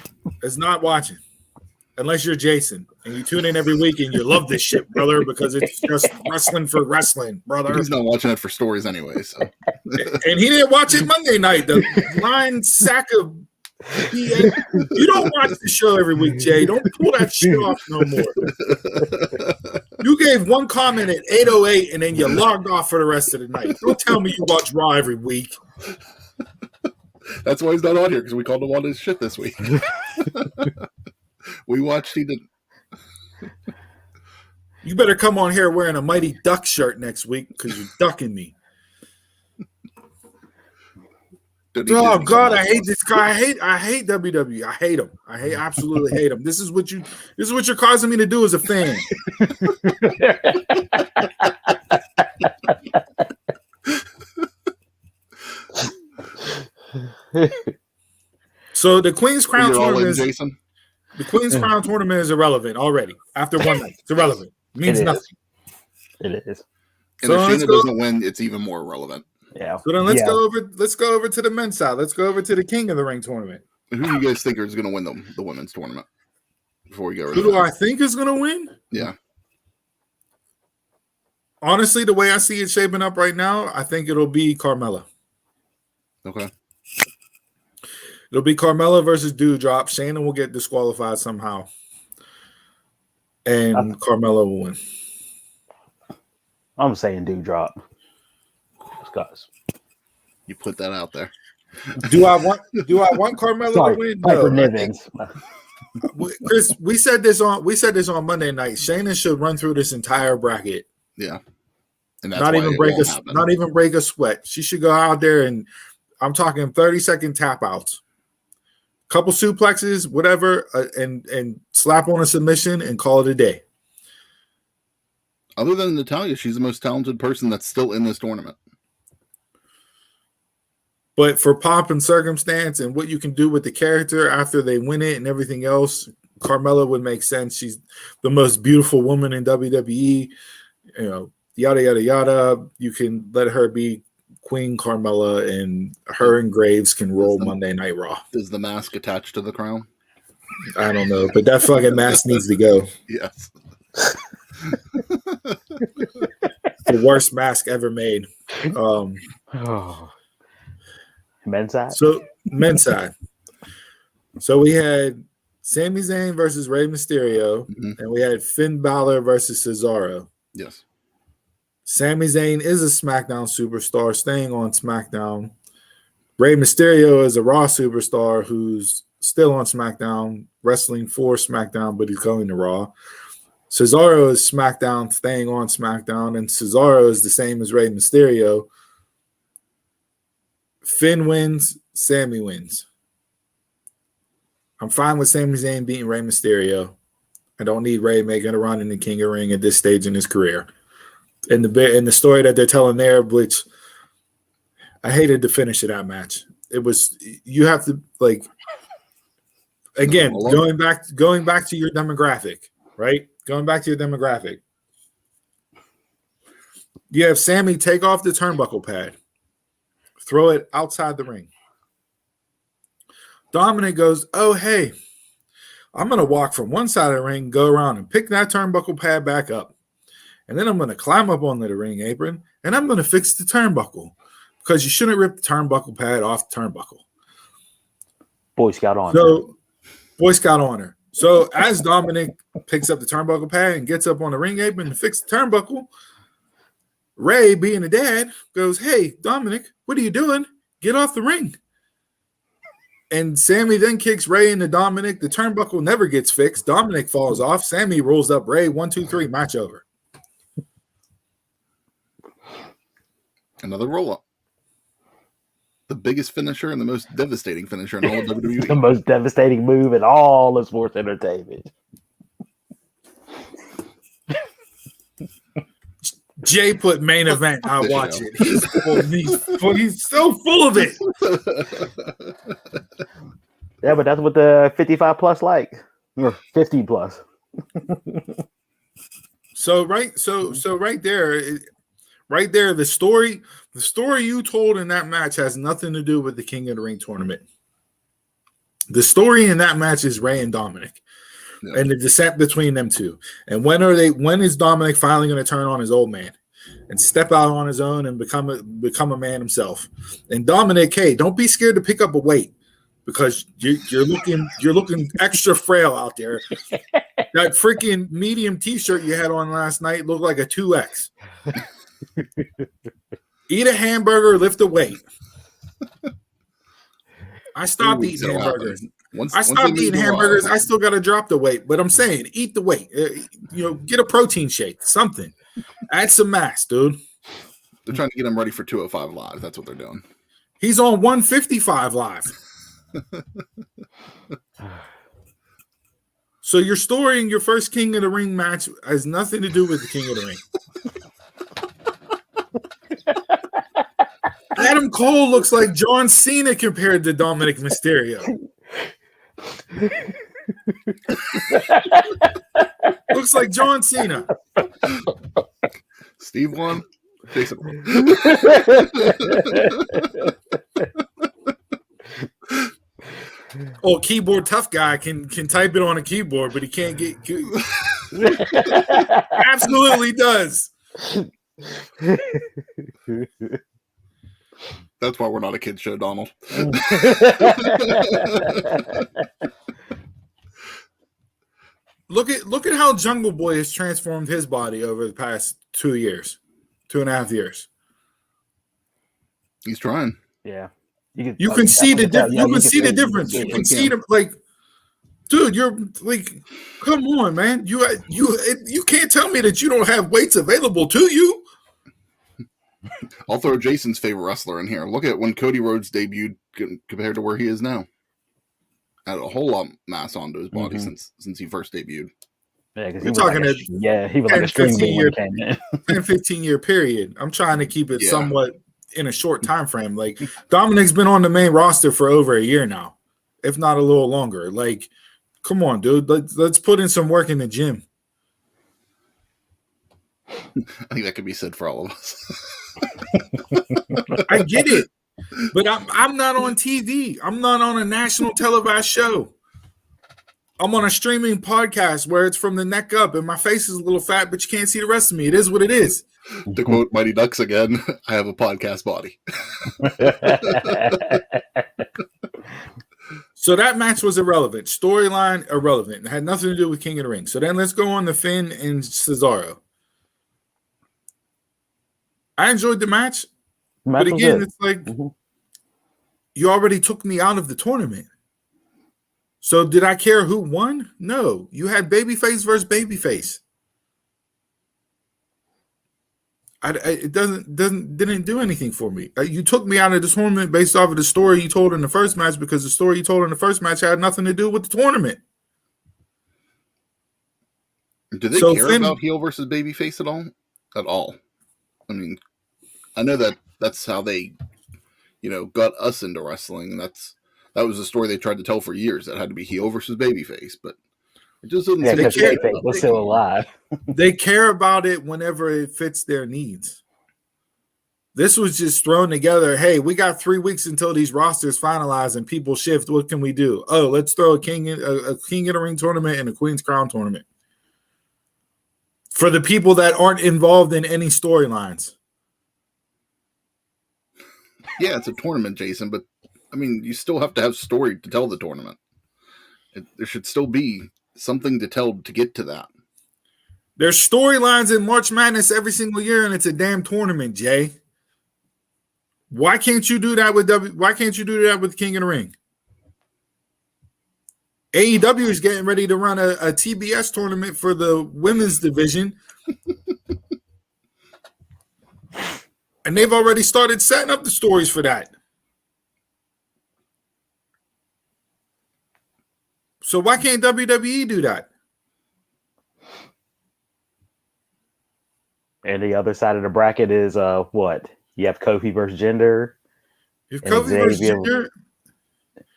Unless you're Jason and you tune in every week and you love this shit, brother, because it's just wrestling for wrestling, brother. He's not watching it for stories anyway. So. And he didn't watch it Monday night. The line sack of you don't watch the show every week, Jay. Don't pull that shit off no more. You gave one comment at 8:08 and then you logged off for the rest of the night. Don't tell me you watch Raw every week. That's why he's not on here, because we called him on his shit this week. We watched. He didn't. You better come on here wearing a Mighty Duck shirt next week, because you're ducking me. Oh God, I hate this guy. I hate WWE. I hate him. Absolutely hate him. This is what you're causing me to do as a fan. So the Queen's Crown tournament Jason? The Queen's Crown tournament is irrelevant already. After one night, it's irrelevant. It means nothing. It is. And if Shayna doesn't win, it's even more irrelevant. Yeah. So then let's go over to the men's side. Let's go over to the King of the Ring tournament. Who do you guys think is going to win the women's tournament? Before we go, who do I think is going to win? Yeah. Honestly, the way I see it shaping up right now, I think it'll be Carmella. Okay. It'll be Carmella versus Doudrop. Shayna will get disqualified somehow, and Carmella will win. I'm saying Doudrop. Guys, you put that out there. Do I want Carmella to win? No. Nivens. Chris, we said this on Monday night. Shayna should run through this entire bracket. Yeah. And that's not even break a sweat. She should go out there and I'm talking 30-second tap outs. Couple suplexes, whatever, and slap on a submission and call it a day. Other than Natalya, she's the most talented person that's still in this tournament. But for pomp and circumstance and what you can do with the character after they win it and everything else, Carmella would make sense. She's the most beautiful woman in WWE. You know, yada, yada, yada. You can let her be Queen Carmella, and her and Graves can roll Monday Night Raw. Is the mask attached to the crown? I don't know, but that fucking mask needs to go. Yes. The worst mask ever made. Men's side? Men's side. So we had Sami Zayn versus Rey Mysterio, and we had Finn Balor versus Cesaro. Yes. Sami Zayn is a SmackDown superstar staying on SmackDown. Rey Mysterio is a Raw superstar who's still on SmackDown, wrestling for SmackDown, but he's going to Raw. Cesaro is SmackDown, staying on SmackDown, and Cesaro is the same as Rey Mysterio. Finn wins, Sami wins. I'm fine with Sami Zayn beating Rey Mysterio. I don't need Rey making a run in the King of Ring at this stage in his career. And the story that they're telling there, which I hated the finish of that match. It was, you have to, like, again, going back to your demographic, right? Going back to your demographic. You have Sami take off the turnbuckle pad, throw it outside the ring. Dominic goes, oh, hey, I'm going to walk from one side of the ring, go around and pick that turnbuckle pad back up. And then I'm going to climb up onto the ring apron, and I'm going to fix the turnbuckle because you shouldn't rip the turnbuckle pad off the turnbuckle. Boy Scout honor. So, Boy Scout honor. So as Dominic picks up the turnbuckle pad and gets up on the ring apron to fix the turnbuckle, Ray, being a dad, goes, hey, Dominic, what are you doing? Get off the ring. And Sami then kicks Ray into Dominic. The turnbuckle never gets fixed. Dominic falls off. Sami rolls up Ray. 1, 2, 3, match over. Another roll-up. The biggest finisher and the most devastating finisher in all of WWE. The most devastating move in all of sports entertainment. Jay put main event. I watch it. He's so full of it. Yeah, but that's what the 55 plus like, or 50 plus. So right there, the story you told in that match has nothing to do with the King of the Ring tournament. The story in that match is Ray and Dominic, and the descent between them two. And when is Dominic finally going to turn on his old man and step out on his own and become a man himself? And Dominic, hey, don't be scared to pick up a weight because you're looking extra frail out there. That freaking medium T-shirt you had on last night looked like a 2X. Eat a hamburger, lift a weight. I stopped eating hamburgers. I stopped eating hamburgers. I still got to drop the weight, but I'm saying eat the weight. Get a protein shake, something. Add some mass, dude. They're trying to get him ready for 205 Live. That's what they're doing. He's on 155 Live. So your story in your first King of the Ring match has nothing to do with the King of the Ring. Adam Cole looks like John Cena compared to Dominic Mysterio. Looks like John Cena. Steve won. Jason won. Oh, keyboard tough guy can type it on a keyboard, but he can't get. Absolutely does. That's why we're not a kid show, Donald. Look at how Jungle Boy has transformed his body over the past 2 years, 2.5 years. He's trying. Yeah. You can see the difference. You can see the difference. You can see the dude. You're like, come on, man. You can't tell me that you don't have weights available to you. I'll throw Jason's favorite wrestler in here. Look at when Cody Rhodes debuted compared to where he is now. Had a whole lot of mass onto his body since he first debuted. Yeah, because he was like a string bean when he came in. 10-15-year period. I'm trying to keep it somewhat in a short time frame. Like Dominic's been on the main roster for over a year now, if not a little longer. Like, come on, dude. Let's put in some work in the gym. I think that could be said for all of us. I get it, but I'm not on TV. I'm not on a national televised show. I'm on a streaming podcast where it's from the neck up, and my face is a little fat, but you can't see the rest of me. It is what it is. To quote Mighty Ducks again, I have a podcast body. So that match was irrelevant. Storyline irrelevant. It had nothing to do with King of the Ring. So then let's go on to Finn and Cesaro. I enjoyed the match, but again, it's like you already took me out of the tournament. So did I care who won? No. You had babyface versus babyface. It didn't do anything for me. You took me out of the tournament based off of the story you told in the first match, because the story you told in the first match had nothing to do with the tournament. Do they care about heel versus babyface at all? At all? I mean, I know that's how they, got us into wrestling, and that was the story they tried to tell for years. That had to be heel versus babyface, but it just doesn't. Yeah, because babyface was still alive. They care about it whenever it fits their needs. This was just thrown together. Hey, we got 3 weeks until these rosters finalize and people shift. What can we do? Oh, let's throw a King in the Ring tournament and a Queen's Crown tournament for the people that aren't involved in any storylines. Yeah, it's a tournament, Jason, but I mean, you still have to have story to tell the tournament. There should still be something to tell to get to that. There's storylines in March Madness every single year, and it's a damn tournament, Jay. Why can't you do that with King of the Ring? AEW is getting ready to run a TBS tournament for the women's division. And they've already started setting up the stories for that. So why can't WWE do that? And the other side of the bracket is what? You have Kofi versus Jinder. You have Kofi versus Jinder.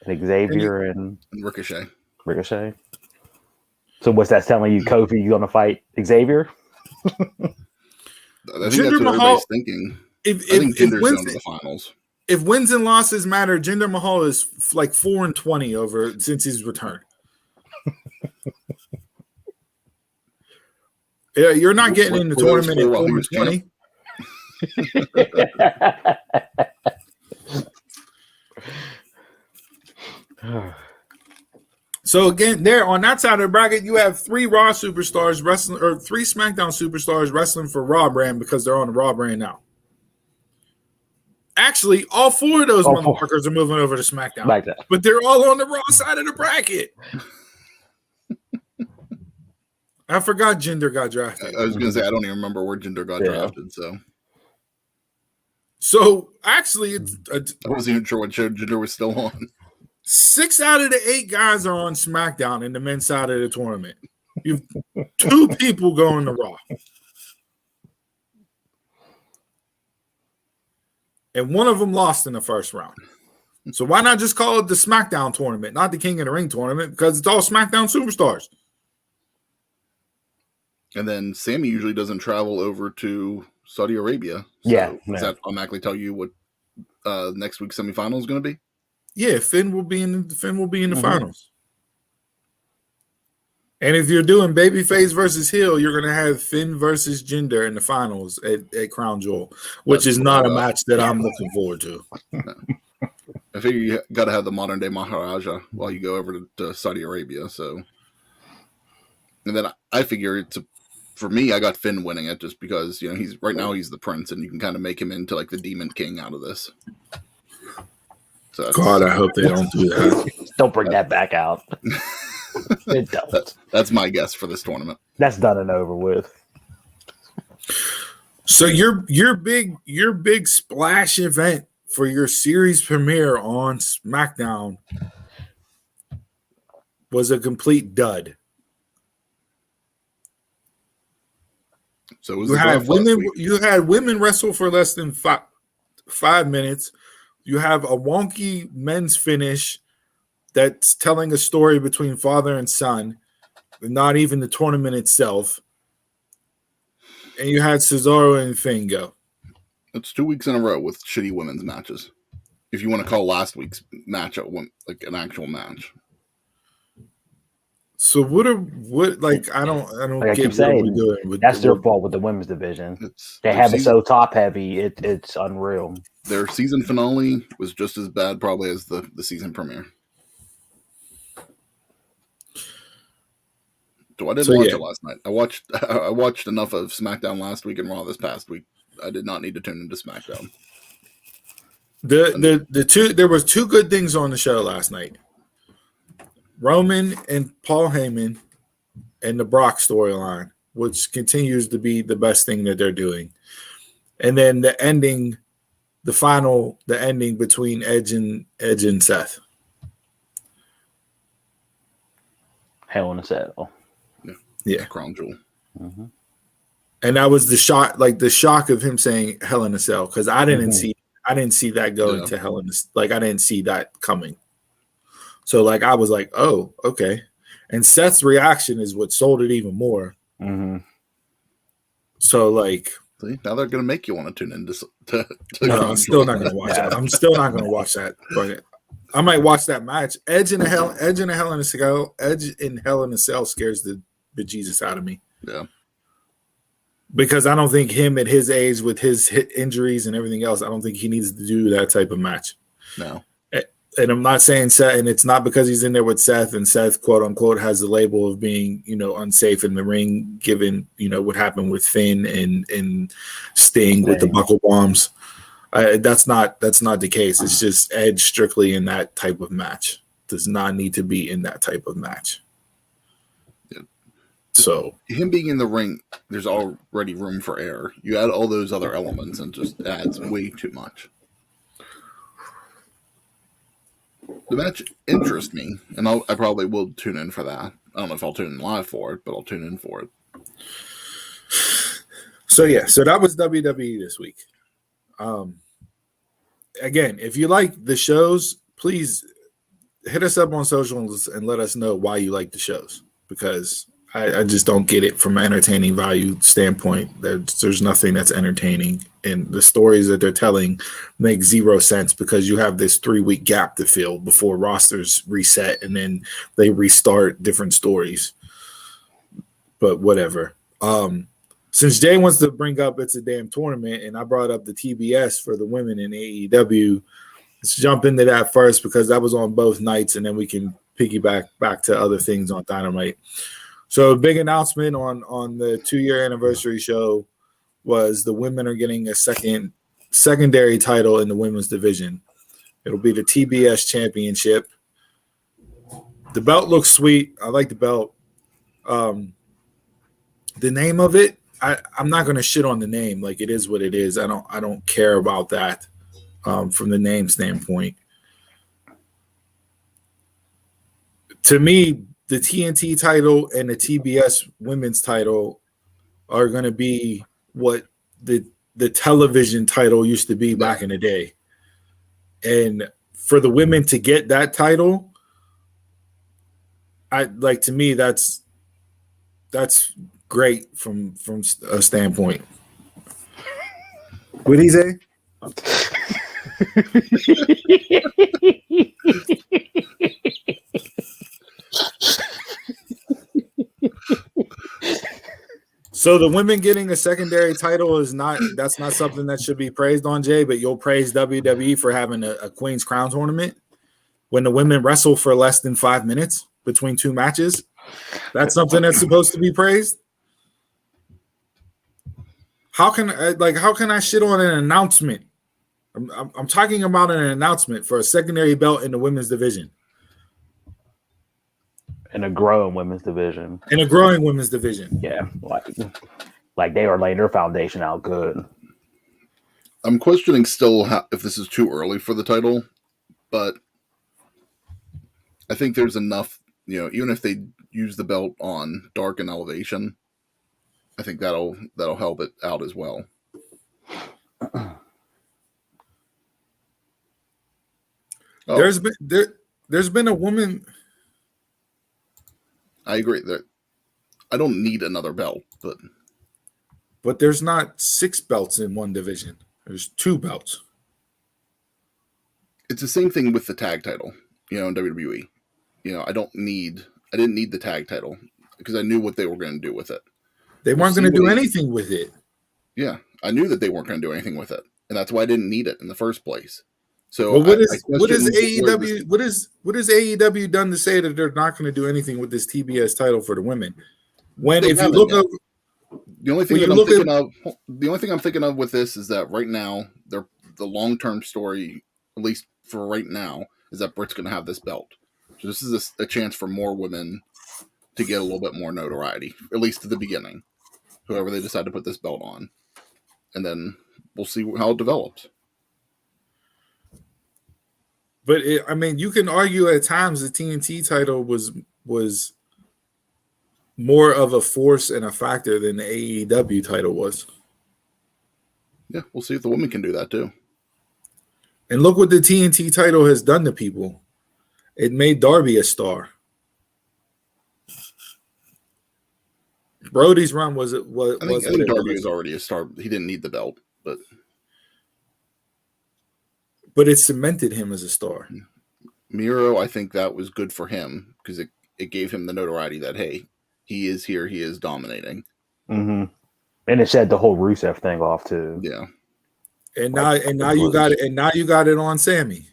And Xavier and Ricochet. So what's that telling you? Kofi going to fight Xavier? I think that's what everybody's thinking. I think Jinder's going to the finals. If wins and losses matter, Jinder Mahal is like 4-20 since his return. Yeah, you're not getting in the tournament at 4-20. So again, there on that side of the bracket, you have 3 Raw superstars wrestling, or 3 SmackDown superstars wrestling for Raw brand because they're on the Raw brand now. Actually, all 4 of those motherfuckers are moving over to SmackDown, but they're all on the Raw side of the bracket. I forgot Jinder got drafted. I was going to say, I don't even remember where Jinder got drafted. So actually, I wasn't even sure what show Jinder was still on. 6 out of the 8 guys are on SmackDown in the men's side of the tournament. You've 2 people going to Raw. And one of them lost in the first round. So why not just call it the SmackDown tournament, not the King of the Ring tournament, because it's all SmackDown superstars. And then Sammy usually doesn't travel over to Saudi Arabia. So does that automatically tell you what next week's semifinal is going to be? Yeah, Finn will be in the Mhm. finals. And if you're doing babyface versus heel, you're gonna have Finn versus Jinder in the finals at Crown Jewel, which That's is what not I a got. match that I'm looking forward to. I figure you got to have the modern day Maharaja while you go over to Saudi Arabia. So, and then I figure for me, I got Finn winning it just because he's right now he's the prince, and you can kind of make him into like the Demon King out of this. So God, I hope they don't do that. Don't bring that back out. It don't. That's my guess for this tournament. That's done and over with. So your big splash event for your series premiere on SmackDown was a complete dud. So it was You the had draft last women. week. You had women wrestle for less than 5 minutes. You have a wonky men's finish that's telling a story between father and son, not even the tournament itself. And you had Cesaro and Finn go. It's 2 weeks in a row with shitty women's matches. If you want to call last week's match like an actual match. So I don't Like I get keep what saying, we're doing. With that's their fault with the women's division. They have it so top heavy, it's unreal. Their season finale was just as bad probably as the season premiere. So I didn't watch it last night. I watched enough of SmackDown last week and Raw this past week. I did not need to tune into SmackDown. There was two good things on the show last night. Roman and Paul Heyman and the Brock storyline, which continues to be the best thing that they're doing. And then the ending between Edge and Seth. Hell in a Cell. Yeah. Crown Jewel. Mm-hmm. And that was the shock of him saying Hell in a Cell, because I didn't see that going to Hell in a, I didn't see that coming. So I was like, oh, okay. And Seth's reaction is what sold it even more. Mm-hmm. So see, now they're gonna make you want to tune in to no, I'm still not gonna watch that. I'm still not gonna watch that. But I might watch that match. Edge in Hell in a Cell scares the bejesus out of me. Yeah. Because I don't think him at his age, with his hit injuries and everything else, I don't think he needs to do that type of match. No. And I'm not saying Seth, and it's not because he's in there with Seth, and Seth, quote unquote, has the label of being, unsafe in the ring, given, what happened with Finn and Sting with the buckle bombs. That's not the case. It's just Edge strictly in that type of match. Does not need to be in that type of match. Yeah. So him being in the ring, there's already room for error. You add all those other elements and just adds way too much. The match interests me, and I probably will tune in for that. I don't know if I'll tune in live for it, but I'll tune in for it. So that was WWE this week. Again, if you like the shows, please hit us up on socials and let us know why you like the shows, because I just don't get it from an entertaining value standpoint. There's nothing that's entertaining, and the stories that they're telling make zero sense, because you have this 3-week gap to fill before rosters reset, and then they restart different stories. But whatever. Since Jay wants to bring up it's a damn tournament, and I brought up the TBS for the women in AEW, let's jump into that first, because that was on both nights, and then we can piggyback back to other things on Dynamite. So a big announcement on the 2-year anniversary show was the women are getting a secondary title in the women's division. It'll be the TBS Championship. The belt looks sweet. I like the belt. The name of it, I'm not going to shit on the name. It is what it is. I don't care about that from the name standpoint. To me, the TNT title and the TBS women's title are going to be what the television title used to be back in the day. And for the women to get that title, to me, that's great from a standpoint. What did he say? So the women getting a secondary title that's not something that should be praised on, Jay, but you'll praise WWE for having a Queen's Crown tournament when the women wrestle for less than 5 minutes between two matches. That's something that's supposed to be praised. How can I shit on an announcement? I'm talking about an announcement for a secondary belt in the women's division. In a growing women's division. Yeah. Like they are laying their foundation out good. I'm questioning still if this is too early for the title, but I think there's enough, even if they use the belt on Dark and Elevation, I think that'll help it out as well. There's been a woman. I agree that I don't need another belt, but there's not 6 belts in one division. There's 2 belts. It's the same thing with the tag title, in WWE. I didn't need the tag title because I knew what they were going to do with it. They weren't going to do anything with it. Yeah, I knew that they weren't going to do anything with it, and that's why I didn't need it in the first place. So, well, what is AEW? What is AEW done to say that they're not going to do anything with this TBS title for the women? When if you look up, the only thing I'm thinking of with this is that right now the long-term story, at least for right now, is that Britt's going to have this belt. So this is a chance for more women to get a little bit more notoriety, at least at the beginning. Whoever they decide to put this belt on, and then we'll see how it develops. But you can argue at times the TNT title was more of a force and a factor than the AEW title was. Yeah, we'll see if the women can do that too. And look what the TNT title has done to people. It made Darby a star. Brody's run was I think Darby was already a star. He didn't need the belt, but it cemented him as a star. Miro, I think that was good for him because it gave him the notoriety that, hey, he is here, he is dominating. Mm-hmm. And it set the whole Rusev thing off too. Yeah. And now you got it on Sammy,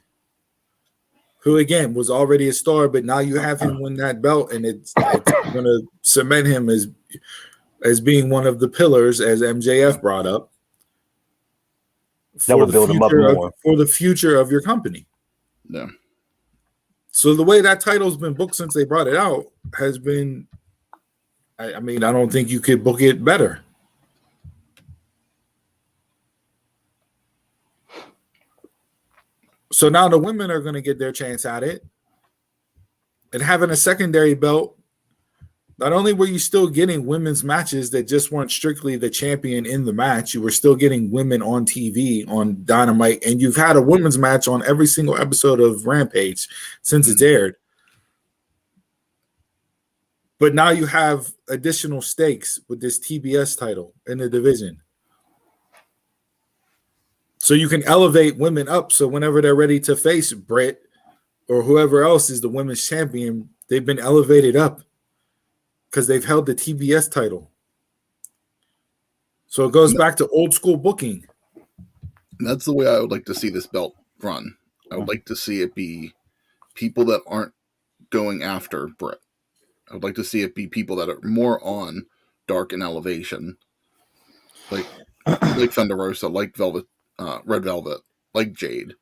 who again was already a star, but now you have him win that belt, and it's going to cement him as being one of the pillars, as MJF brought up. That will build him up more for the future of your company. Yeah. So the way that title's been booked since they brought it out has been, I don't think you could book it better. So now the women are going to get their chance at it. And having a secondary belt, not only were you still getting women's matches that just weren't strictly the champion in the match, you were still getting women on TV on Dynamite, and you've had a women's match on every single episode of Rampage since it's aired. But now you have additional stakes with this TBS title in the division. So you can elevate women up, so whenever they're ready to face Britt or whoever else is the women's champion, they've been elevated up because they've held the TBS title. So it goes back to old school booking. And that's the way I would like to see this belt run. I would like to see it be people that aren't going after Britt. I would like to see it be people that are more on Dark and Elevation, like Thunder Rosa, like Red Velvet, like Jade.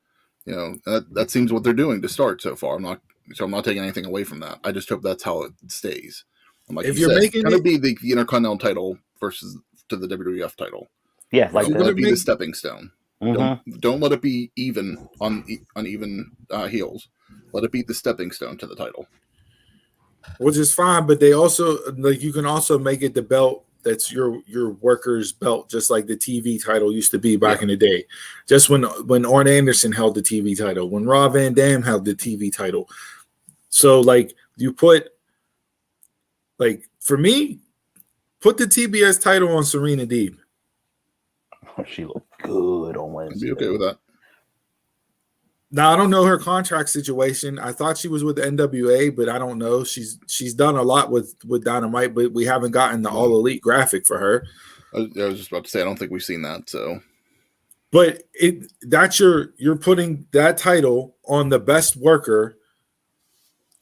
That seems what they're doing to start so far. I'm not taking anything away from that. I just hope that's how it stays. And like if you're making it be the Intercontinental title versus to the WWF title. Yeah, like let it be the stepping stone. Mm-hmm. Don't let it be even on even heels. Let it be the stepping stone to the title. Which is fine, but they also you can also make it the belt that's your worker's belt, just like the TV title used to be back in the day. Just when Arn Anderson held the TV title, when Rob Van Dam held the TV title. So you put for me, put the TBS title on Serena Deeb. She looked good on Wednesday. I'd be okay with that. Now I don't know her contract situation. I thought she was with the NWA, but I don't know. She's done a lot with Dynamite, but we haven't gotten the All Elite graphic for her. I was just about to say I don't think we've seen that. So, but you're putting that title on the best worker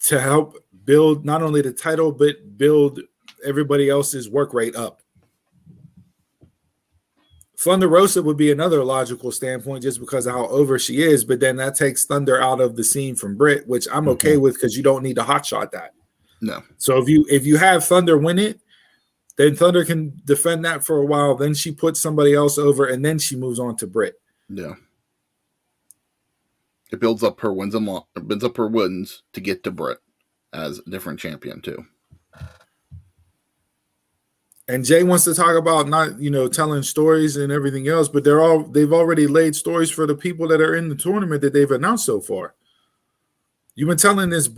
to help build not only the title but build everybody else's work rate up. Thunder Rosa would be another logical standpoint just because of how over she is, but then that takes Thunder out of the scene from Britt, which I'm okay with because you don't need to hotshot that. No. So if you have Thunder win it, then Thunder can defend that for a while. Then she puts somebody else over, and then she moves on to Britt. Yeah. It builds up her wins to get to Britt as a different champion too. And Jay wants to talk about not, telling stories and everything else, but they've already laid stories for the people that are in the tournament that they've announced so far. You've been telling this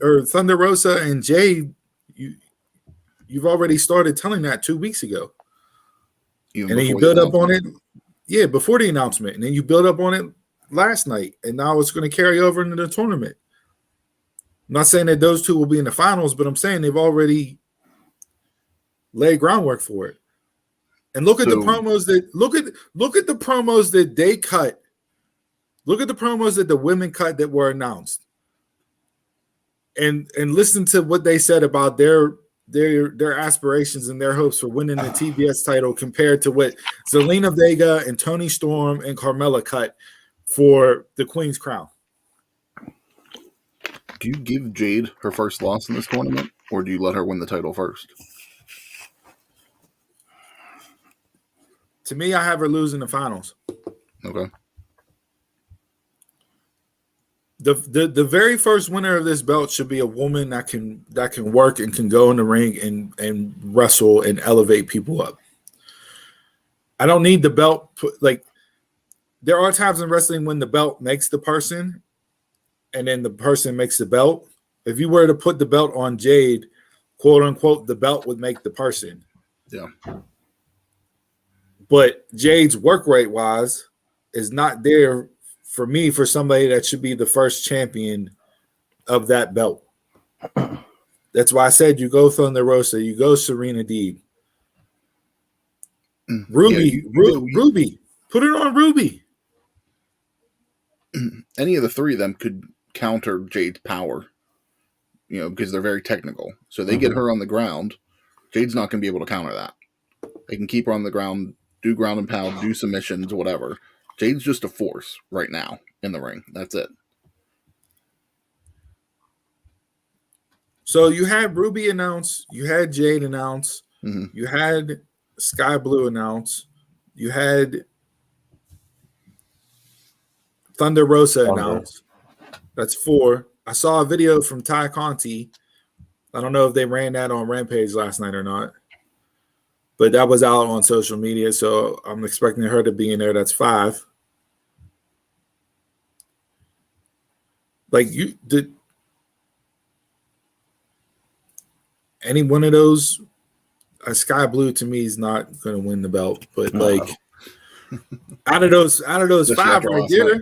or Thunder Rosa and Jay, you've already started telling that 2 weeks ago. And then you build up on it, before the announcement, and then you build up on it last night, and now it's going to carry over into the tournament. I'm not saying that those two will be in the finals, but I'm saying they've already lay groundwork for it. And look at the promos that they cut. Look at the promos that the women cut that were announced. And listen to what they said about their aspirations and their hopes for winning the TBS title compared to what Zelina Vega and Toni Storm and Carmella cut for the Queen's Crown. Do you give Jade her first loss in this tournament, or do you let her win the title first? To me, I have her lose in the finals. Okay. The very first winner of this belt should be a woman that can work and can go in the ring and wrestle and elevate people up. I don't need the belt. There are times in wrestling when the belt makes the person, and then the person makes the belt. If you were to put the belt on Jade, quote unquote, the belt would make the person. Yeah. But Jade's work rate wise is not there for me for somebody that should be the first champion of that belt. That's why I said you go Thunder Rosa, you go Serena Deeb. Ruby, Ruby, put it on Ruby. Any of the three of them could counter Jade's power, because they're very technical. So they get her on the ground. Jade's not going to be able to counter that. They can keep her on the ground, do ground and pound, do submissions, whatever. Jade's just a force right now in the ring. That's it. So you had Ruby announce, you had Jade announce, you had Sky Blue announce, you had Thunder Rosa announce. That's 4. I saw a video from Ty Conti. I don't know if they ran that on Rampage last night or not, but that was out on social media, so I'm expecting her to be in there. That's 5. Any one of those, Sky Blue to me is not going to win the belt, but out of those 5 right there,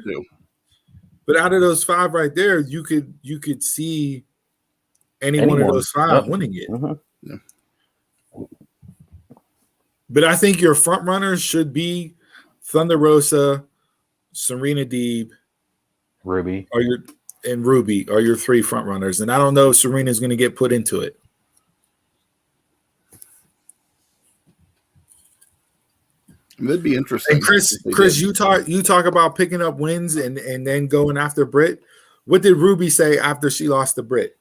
but out of those 5 right there, you could see any one of those 5 winning it. Yeah. But I think your front runners should be Thunder Rosa, Serena Deeb, Ruby, and Ruby are your 3 front runners. And I don't know if Serena's going to get put into it. That'd be interesting. And Chris, you talk about picking up wins and then going after Britt. What did Ruby say after she lost to Britt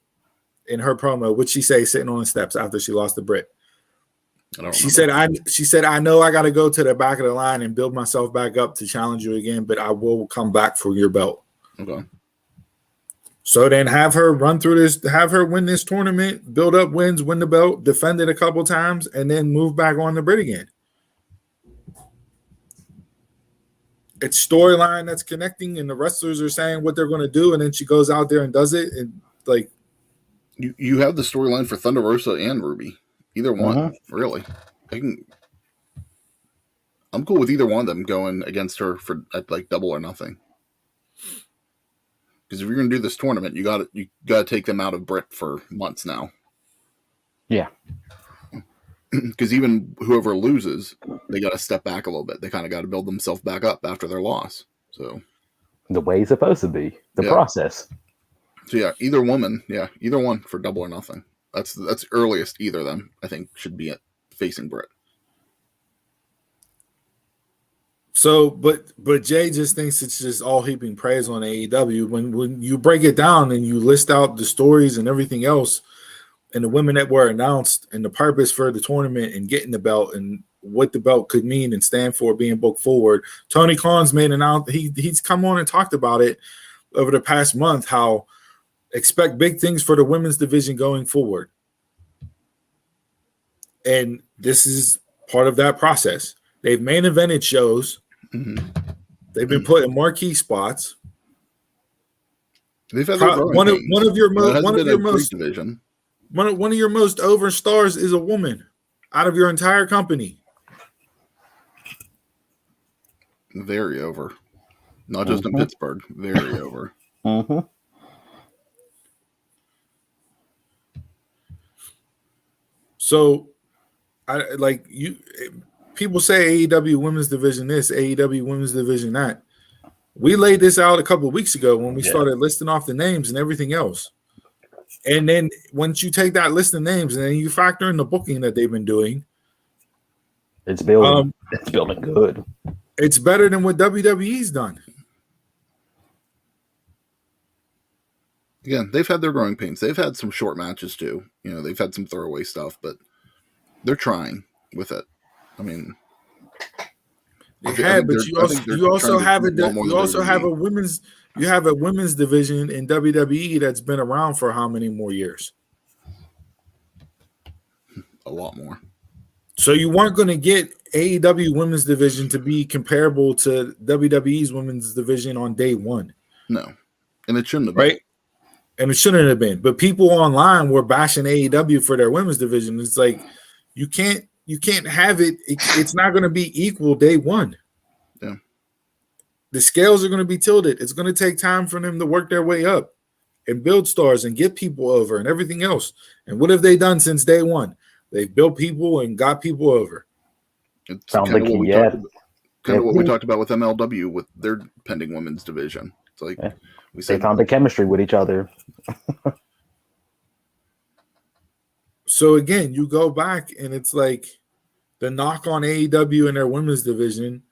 in her promo? What'd she say sitting on the steps after she lost to Britt? She said, I know I got to go to the back of the line and build myself back up to challenge you again, but I will come back for your belt. Okay. So then have her run through this, have her win this tournament, build up wins, win the belt, defend it a couple times, and then move back on the Britt again. It's storyline that's connecting, and the wrestlers are saying what they're going to do, and then she goes out there and does it. And you have the storyline for Thunder Rosa and Ruby. Either one, really. I'm cool with either one of them going against her for double or nothing. Because if you're going to do this tournament, you got to take them out of Britt for months now. Yeah. Because even whoever loses, they got to step back a little bit. They kind of got to build themselves back up after their loss. So the way it's supposed to be, the process. So yeah, either one for Double or Nothing. That's earliest either of them, I think, should be facing Britt. So, but Jay just thinks it's just all heaping praise on AEW. When you break it down and you list out the stories and everything else, and the women that were announced, and the purpose for the tournament, and getting the belt, and what the belt could mean and stand for being booked forward, Tony Khan's made an out. He's come on and talked about it over the past month. How expect big things for the women's division going forward, and this is part of that process. They've main evented shows. Mm-hmm. They've been put in marquee spots. They've had one of your most over stars is a woman out of your entire company. Very over, not just in Pittsburgh. Very over. Mm-hmm. So, people say AEW women's division this, AEW women's division that. We laid this out a couple of weeks ago when we started listing off the names and everything else. And then once you take that list of names and then you factor in the booking that they've been doing, it's building. It's building good. It's better than what WWE's done. Again, they've had their growing pains. They've had some short matches too. You know, they've had some throwaway stuff, but they're trying with it. I mean, but you also have a women's division in WWE that's been around for how many more years? A lot more. So you weren't going to get AEW women's division to be comparable to WWE's women's division on day one. No, and it shouldn't have been. Right? And it shouldn't have been. But people online were bashing AEW for their women's division. It's like you can't have it. It's not going to be equal day one. Yeah. The scales are going to be tilted. It's going to take time for them to work their way up and build stars and get people over and everything else. And what have they done since day one? They've built people and got people over. It's kind of what we talked about with MLW with their pending women's division. It's like they found the chemistry with each other. So again, you go back and it's like the knock on AEW and their women's division,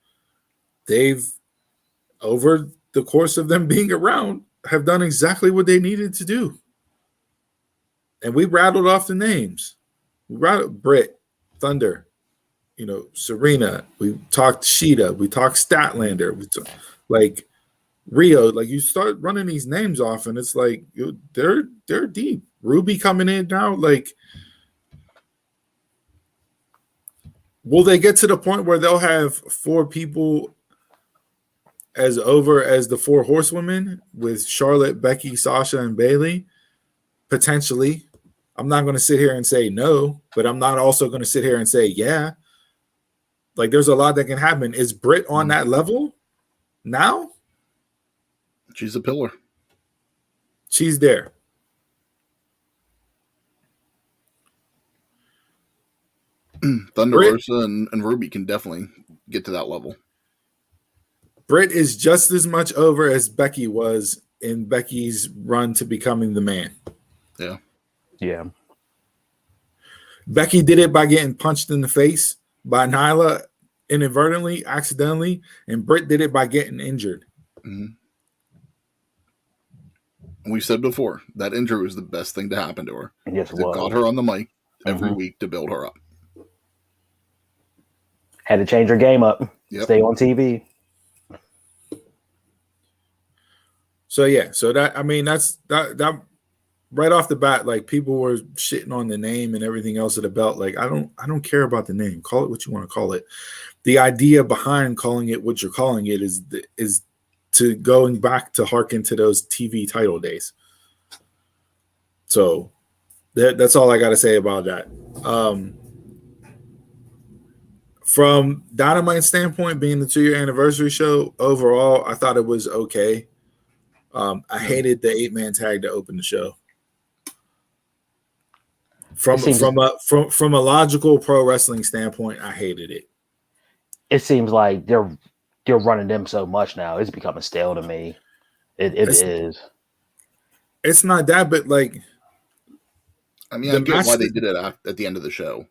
they've, over the course of them being around, have done exactly what they needed to do. And we rattled off the names. We rattled Britt, Thunder, Serena. We talked Sheeta. We talked Statlander. Like Rio. Like you start running these names off, and it's like they're deep. Ruby coming in now. Like, will they get to the point where they'll have 4 people as over as the 4 horsewomen with Charlotte, Becky, Sasha, and Bayley? Potentially. I'm not going to sit here and say no, but I'm not also going to sit here and say yeah. Like, there's a lot that can happen. Is Britt on that level now? She's a pillar. She's there. Thunder Rosa and Ruby can definitely get to that level. Britt is just as much over as Becky was in Becky's run to becoming the man. Yeah. Yeah. Becky did it by getting punched in the face by Nyla inadvertently, accidentally, and Britt did it by getting injured. Mm-hmm. We said before, that injury was the best thing to happen to her. Yes, it got her on the mic every week to build her up. Had to change her game up. Yep. Stay on TV. So yeah, that's that right off the bat, like people were shitting on the name and everything else of the belt. Like I don't care about the name. Call it what you want to call it. The idea behind calling it what you're calling it is to going back to hearken to those TV title days. So that's all I got to say about that. From Dynamite standpoint, being the 2-year anniversary show, overall, I thought it was okay. I hated the 8-man tag to open the show. From a logical pro wrestling standpoint, I hated it. It seems like they're running them so much now. It's becoming stale to me. It is. It's not that, but like, I mean, I get why they did it at the end of the show.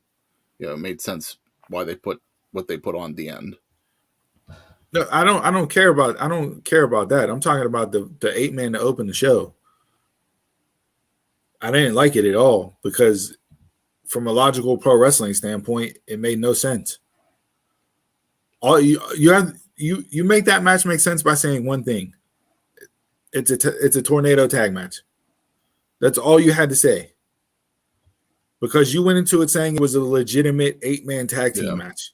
It made sense why they put what they put on the end. No, I don't care about that. I'm talking about the 8-man to open the show. I didn't like it at all because from a logical pro wrestling standpoint, it made no sense. All you make that match make sense by saying one thing. It's a tornado tag match. That's all you had to say. Because you went into it saying it was a legitimate 8-man tag team match.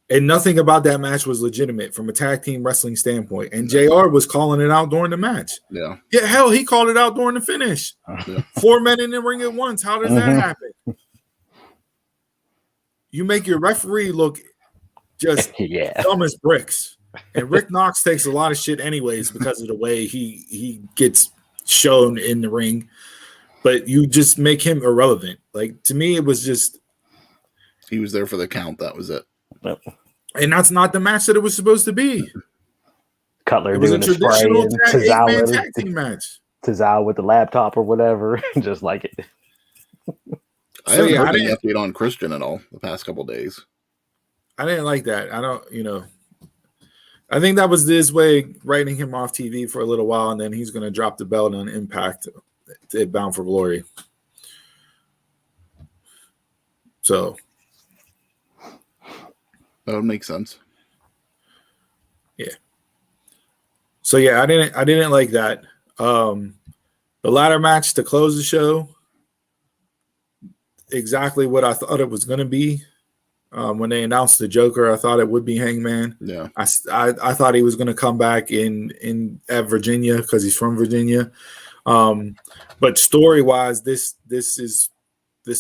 And nothing about that match was legitimate from a tag team wrestling standpoint. And JR was calling it out during the match. Yeah. Yeah, hell, he called it out during the finish. Yeah. 4 men in the ring at once. How does that happen? You make your referee look just dumb as bricks. And Rick Knox takes a lot of shit anyways because of the way he gets shown in the ring. But you just make him irrelevant. Like, to me, it was just... He was there for the count. That was it. And that's not the match that it was supposed to be. Cutler it was a traditional 8-man tag team match. Tazal with the laptop or whatever, just like it. I haven't heard any update on Christian at all the past couple of days. I didn't like that. I think that was this way, writing him off TV for a little while, and then he's going to drop the belt on Impact at Bound for Glory. So... That would make sense. Yeah. So yeah, I didn't like that. The ladder match to close the show, exactly what I thought it was going to be. When they announced the Joker, I thought it would be Hangman. Yeah. I thought he was going to come back at Virginia because he's from Virginia. But story wise, this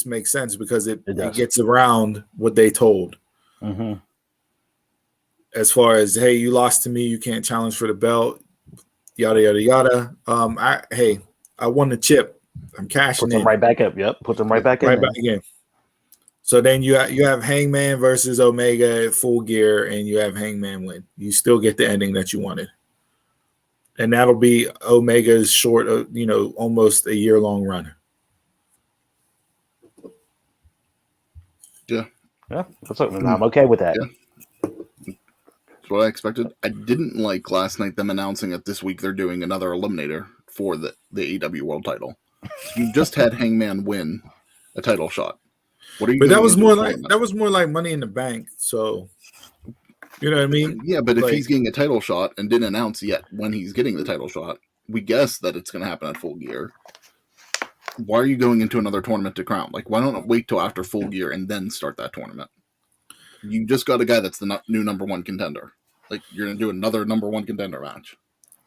makes sense because it gets around what they told. Mm-hmm. As far as, hey, you lost to me, you can't challenge for the belt, yada yada yada. I won the chip. I'm cashing in. Put them right back up. Yep, put them right back in. Right back again. So then you have Hangman versus Omega at Full Gear, and you have Hangman win. You still get the ending that you wanted, and that'll be Omega's short, almost a year-long run. Yeah, I'm okay with that. Yeah. That's what I expected. I didn't like last night them announcing that this week they're doing another eliminator for the AEW World Title. You just had Hangman win a title shot. What are you? But that was more like Money in the Bank. So, you know what I mean? Yeah, but if he's getting a title shot and didn't announce yet when he's getting the title shot, we guess that it's going to happen at Full Gear. Why are you going into another tournament to crown? Like, why don't wait till after Full Gear and then start that tournament? You just got a guy that's the new number one contender. Like, you're going to do another number one contender match.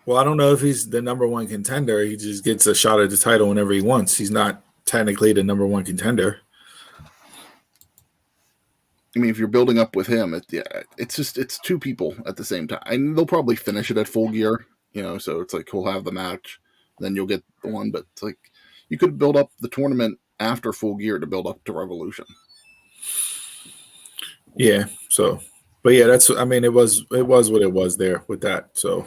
Well, I don't know if he's the number one contender. He just gets a shot at the title whenever he wants. He's not technically the number one contender. I mean, if you're building up with him, it's two people at the same time. And they'll probably finish it at Full Gear, so it's like he'll have the match, then you'll get the one. But it's like you could build up the tournament after Full Gear to build up to Revolution. Yeah, so, but yeah, it was what it was there with that. So,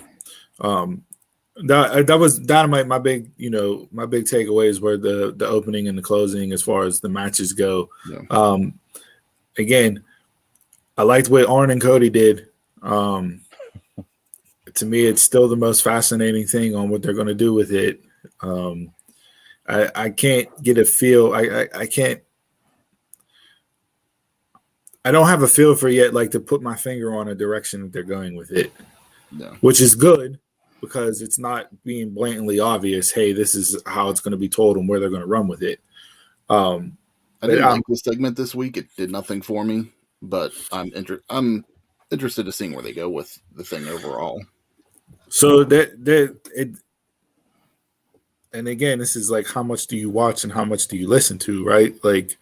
that was Dynamite. My big takeaways were the opening and the closing as far as the matches go. Yeah. Again, I liked what Arn and Cody did. To me, it's still the most fascinating thing on what they're going to do with it. I can't get a feel. I can't. I don't have a feel for yet, like, to put my finger on a direction that they're going with it, which is good because it's not being blatantly obvious. Hey, this is how it's going to be told and where they're going to run with it. I didn't like this segment this week. It did nothing for me, but I'm interested to seeing where they go with the thing overall. So and again, this is like, how much do you watch and how much do you listen to, right? Like,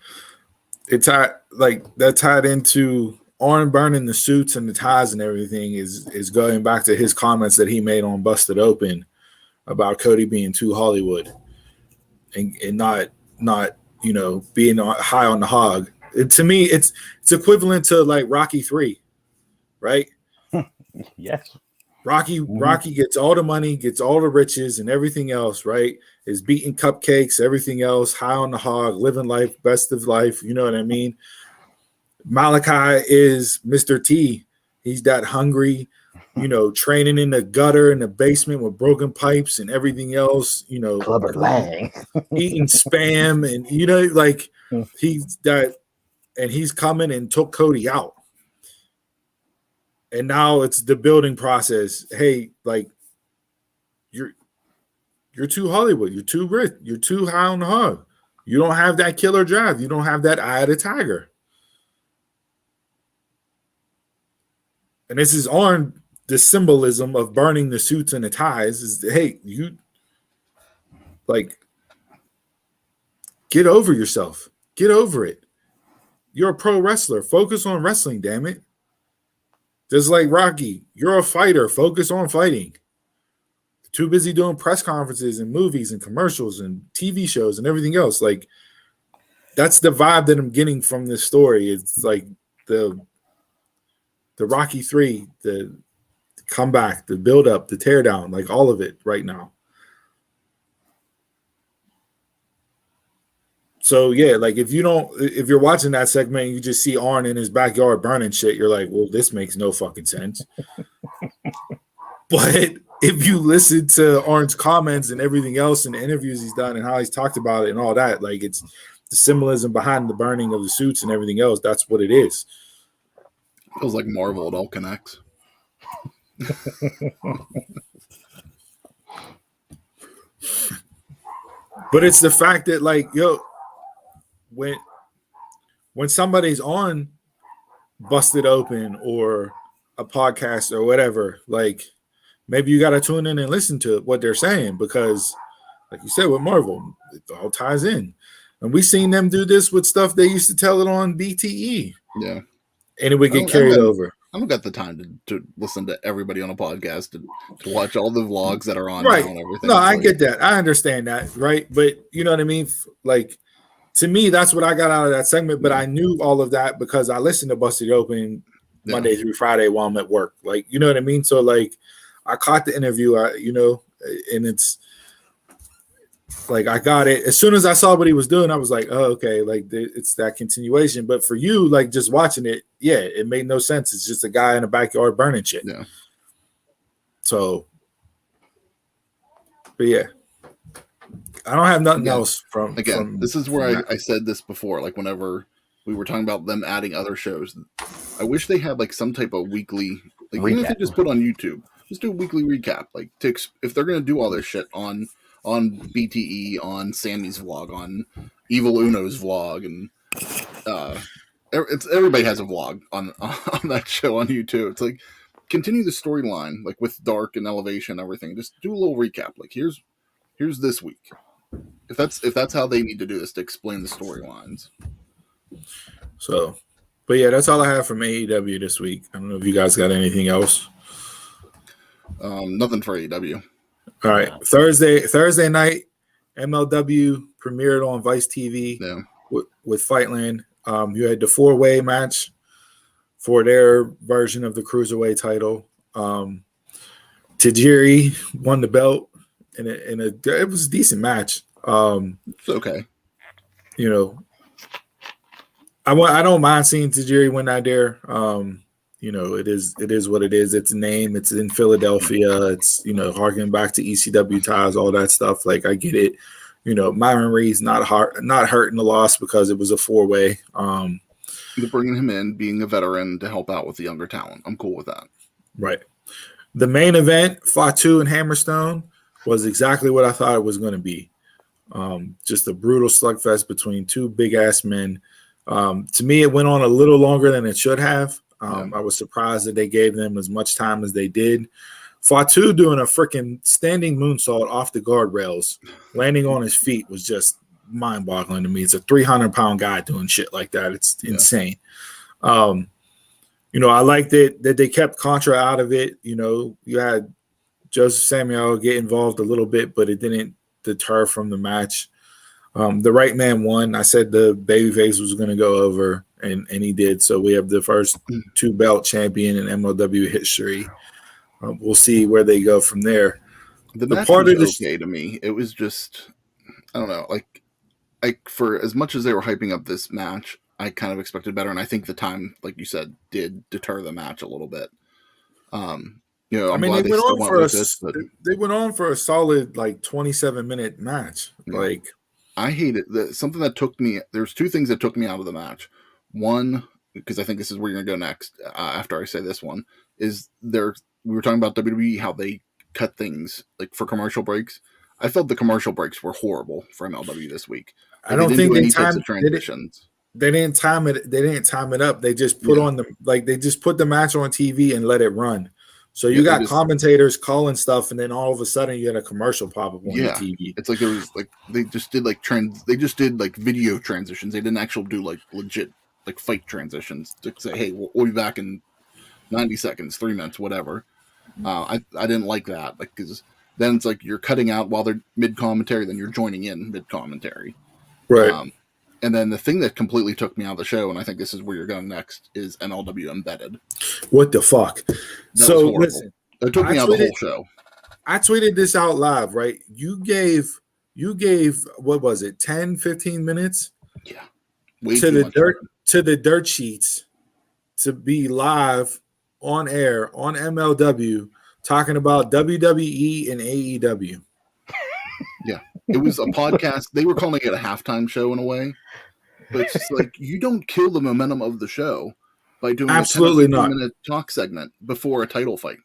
it's that tied into Arn burning the suits and the ties and everything is going back to his comments that he made on Busted Open, about Cody being too Hollywood and not being high on the hog. To me, it's equivalent to like Rocky 3, right? Yes. Rocky gets all the money, gets all the riches and everything else, right? Is beating cupcakes, everything else, high on the hog, living life, best of life. You know what I mean? Malachi is Mr. T. He's that hungry, training in the gutter in the basement with broken pipes and everything else, Clubber Lang. eating spam and he's that, and he's coming and took Cody out. And now it's the building process. Hey, like you're too Hollywood, you're too rich, you're too high on the hog. You don't have that killer drive, you don't have that eye of the tiger. And this is on the symbolism of burning the suits and the ties. Is hey, you like get over yourself. Get over it. You're a pro wrestler. Focus on wrestling, damn it. Just like Rocky, you're a fighter. Focus on fighting. Too busy doing press conferences and movies and commercials and TV shows and everything else. Like that's the vibe that I'm getting from this story. It's like the Rocky 3, the comeback, the build up, the teardown, like all of it right now. So yeah, like if you're watching that segment and you just see Arn in his backyard burning shit, you're like, well, this makes no fucking sense. But if you listen to Arn's comments and everything else and the interviews he's done and how he's talked about it and all that, like it's the symbolism behind the burning of the suits and everything else. That's what it is. Feels like Marvel. It all connects. But it's the fact that, like, when somebody's on Busted Open or a podcast or whatever, like, maybe you got to tune in and listen to what they're saying because, like you said, with Marvel, it all ties in. And we've seen them do this with stuff they used to tell it on BTE. Yeah. And it would get carried over. I don't got the time to listen to everybody on a podcast to watch all the vlogs that are on right. now and everything. No, I get that. I understand that, right? But you know what I mean? Like, to me, that's what I got out of that segment. But I knew all of that because I listened to Busted Open Monday through Friday while I'm at work. Like, you know what I mean? So, like, I caught the interview, and it's like I got it. As soon as I saw what he was doing, I was like, oh, okay, like it's that continuation. But for you, like just watching it, yeah, it made no sense. It's just a guy in the backyard burning shit. Yeah. So, but yeah, I don't have nothing else from. This is where I said this before, like whenever we were talking about them adding other shows, I wish they had like some type of weekly, like even if they just put on YouTube, just do a weekly recap. Like if they're going to do all this shit on BTE, on Sammy's vlog, on Evil Uno's vlog, and everybody has a vlog on that show on YouTube. It's like continue the storyline, like with Dark and Elevation and everything. Just do a little recap. Like here's this week. If that's how they need to do this to explain the storylines. So, but yeah, that's all I have from AEW this week. I don't know if you guys got anything else. Nothing for AEW. All right, Thursday night, MLW premiered on Vice TV with Fightland. You had the 4-way match for their version of the Cruiserweight title. Tajiri won the belt, and it was a decent match. It's okay. I don't mind seeing Tajiri win that there. It is what it is. It's a name. It's in Philadelphia. It's, harkening back to ECW ties, all that stuff. Like, I get it. Myron Reed's not hurting the loss because it was a 4-way. They're bringing him in, being a veteran, to help out with the younger talent. I'm cool with that. Right. The main event, Fatu and Hammerstone, was exactly what I thought it was going to be. Just a brutal slugfest between two big-ass men. To me, it went on a little longer than it should have. I was surprised that they gave them as much time as they did. Fatu doing a freaking standing moonsault off the guardrails, landing on his feet, was just mind-boggling to me. It's a 300-pound guy doing shit like that. It's insane. I liked it that they kept Contra out of it. You had Joseph Samuel get involved a little bit, but it didn't deter from the match. The right man won. I said the babyface was going to go over, and he did. So we have the first 2-belt champion in MLW history. We'll see where they go from there. The match was okay to me. It was just, I don't know, like for as much as they were hyping up this match, I kind of expected better, and I think the time, like you said, did deter the match a little bit. You know, I'm glad they still went with this, but they went on for a solid like 27-minute match. Yeah. Like, I hate it. Something that took me. There's two things that took me out of the match. One, because I think this is where you're gonna go next. After I say this one, is there. We were talking about WWE, how they cut things like for commercial breaks. I felt the commercial breaks were horrible for MLW this week. I don't think they timed transitions. They didn't time it. They didn't time it up. They just put on they just put the match on TV and let it run. So you got commentators calling stuff, and then all of a sudden you got a commercial pop up on the TV. It's like there was like they just did like video transitions. They didn't actually do like legit like fight transitions to say, hey, we'll be back in 90 seconds, 3 minutes, whatever. I didn't like that, like, because then it's like you're cutting out while they're mid commentary, then you're joining in mid commentary, right? And then the thing that completely took me out of the show, and I think this is where you're going next, is MLW Embedded. What the fuck? So listen, it took me out of the whole show. I tweeted this out live, right? You gave what was it, 10, 15 minutes? Yeah. To the dirt sheets to be live on air on MLW talking about WWE and AEW. Yeah. It was a podcast. They were calling it a halftime show in a way. But it's just like, you don't kill the momentum of the show by doing absolutely a 10 not minute talk segment before a title fight.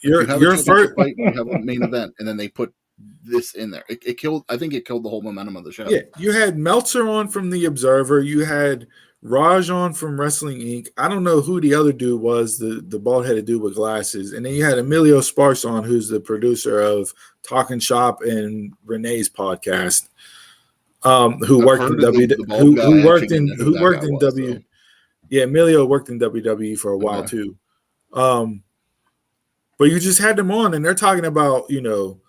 Your first fight, you have a main event, and then they put this in there. It killed. I think it killed the whole momentum of the show. Yeah, you had Meltzer on from The Observer. You had Raj on from Wrestling Inc. I don't know who the other dude was, the bald-headed dude with glasses. And then you had Emilio Sparks on, who's the producer of Talking Shop and Renee's podcast, who worked in WWE. Yeah, Emilio worked in WWE for a while too. But you just had them on, and they're talking about, you know,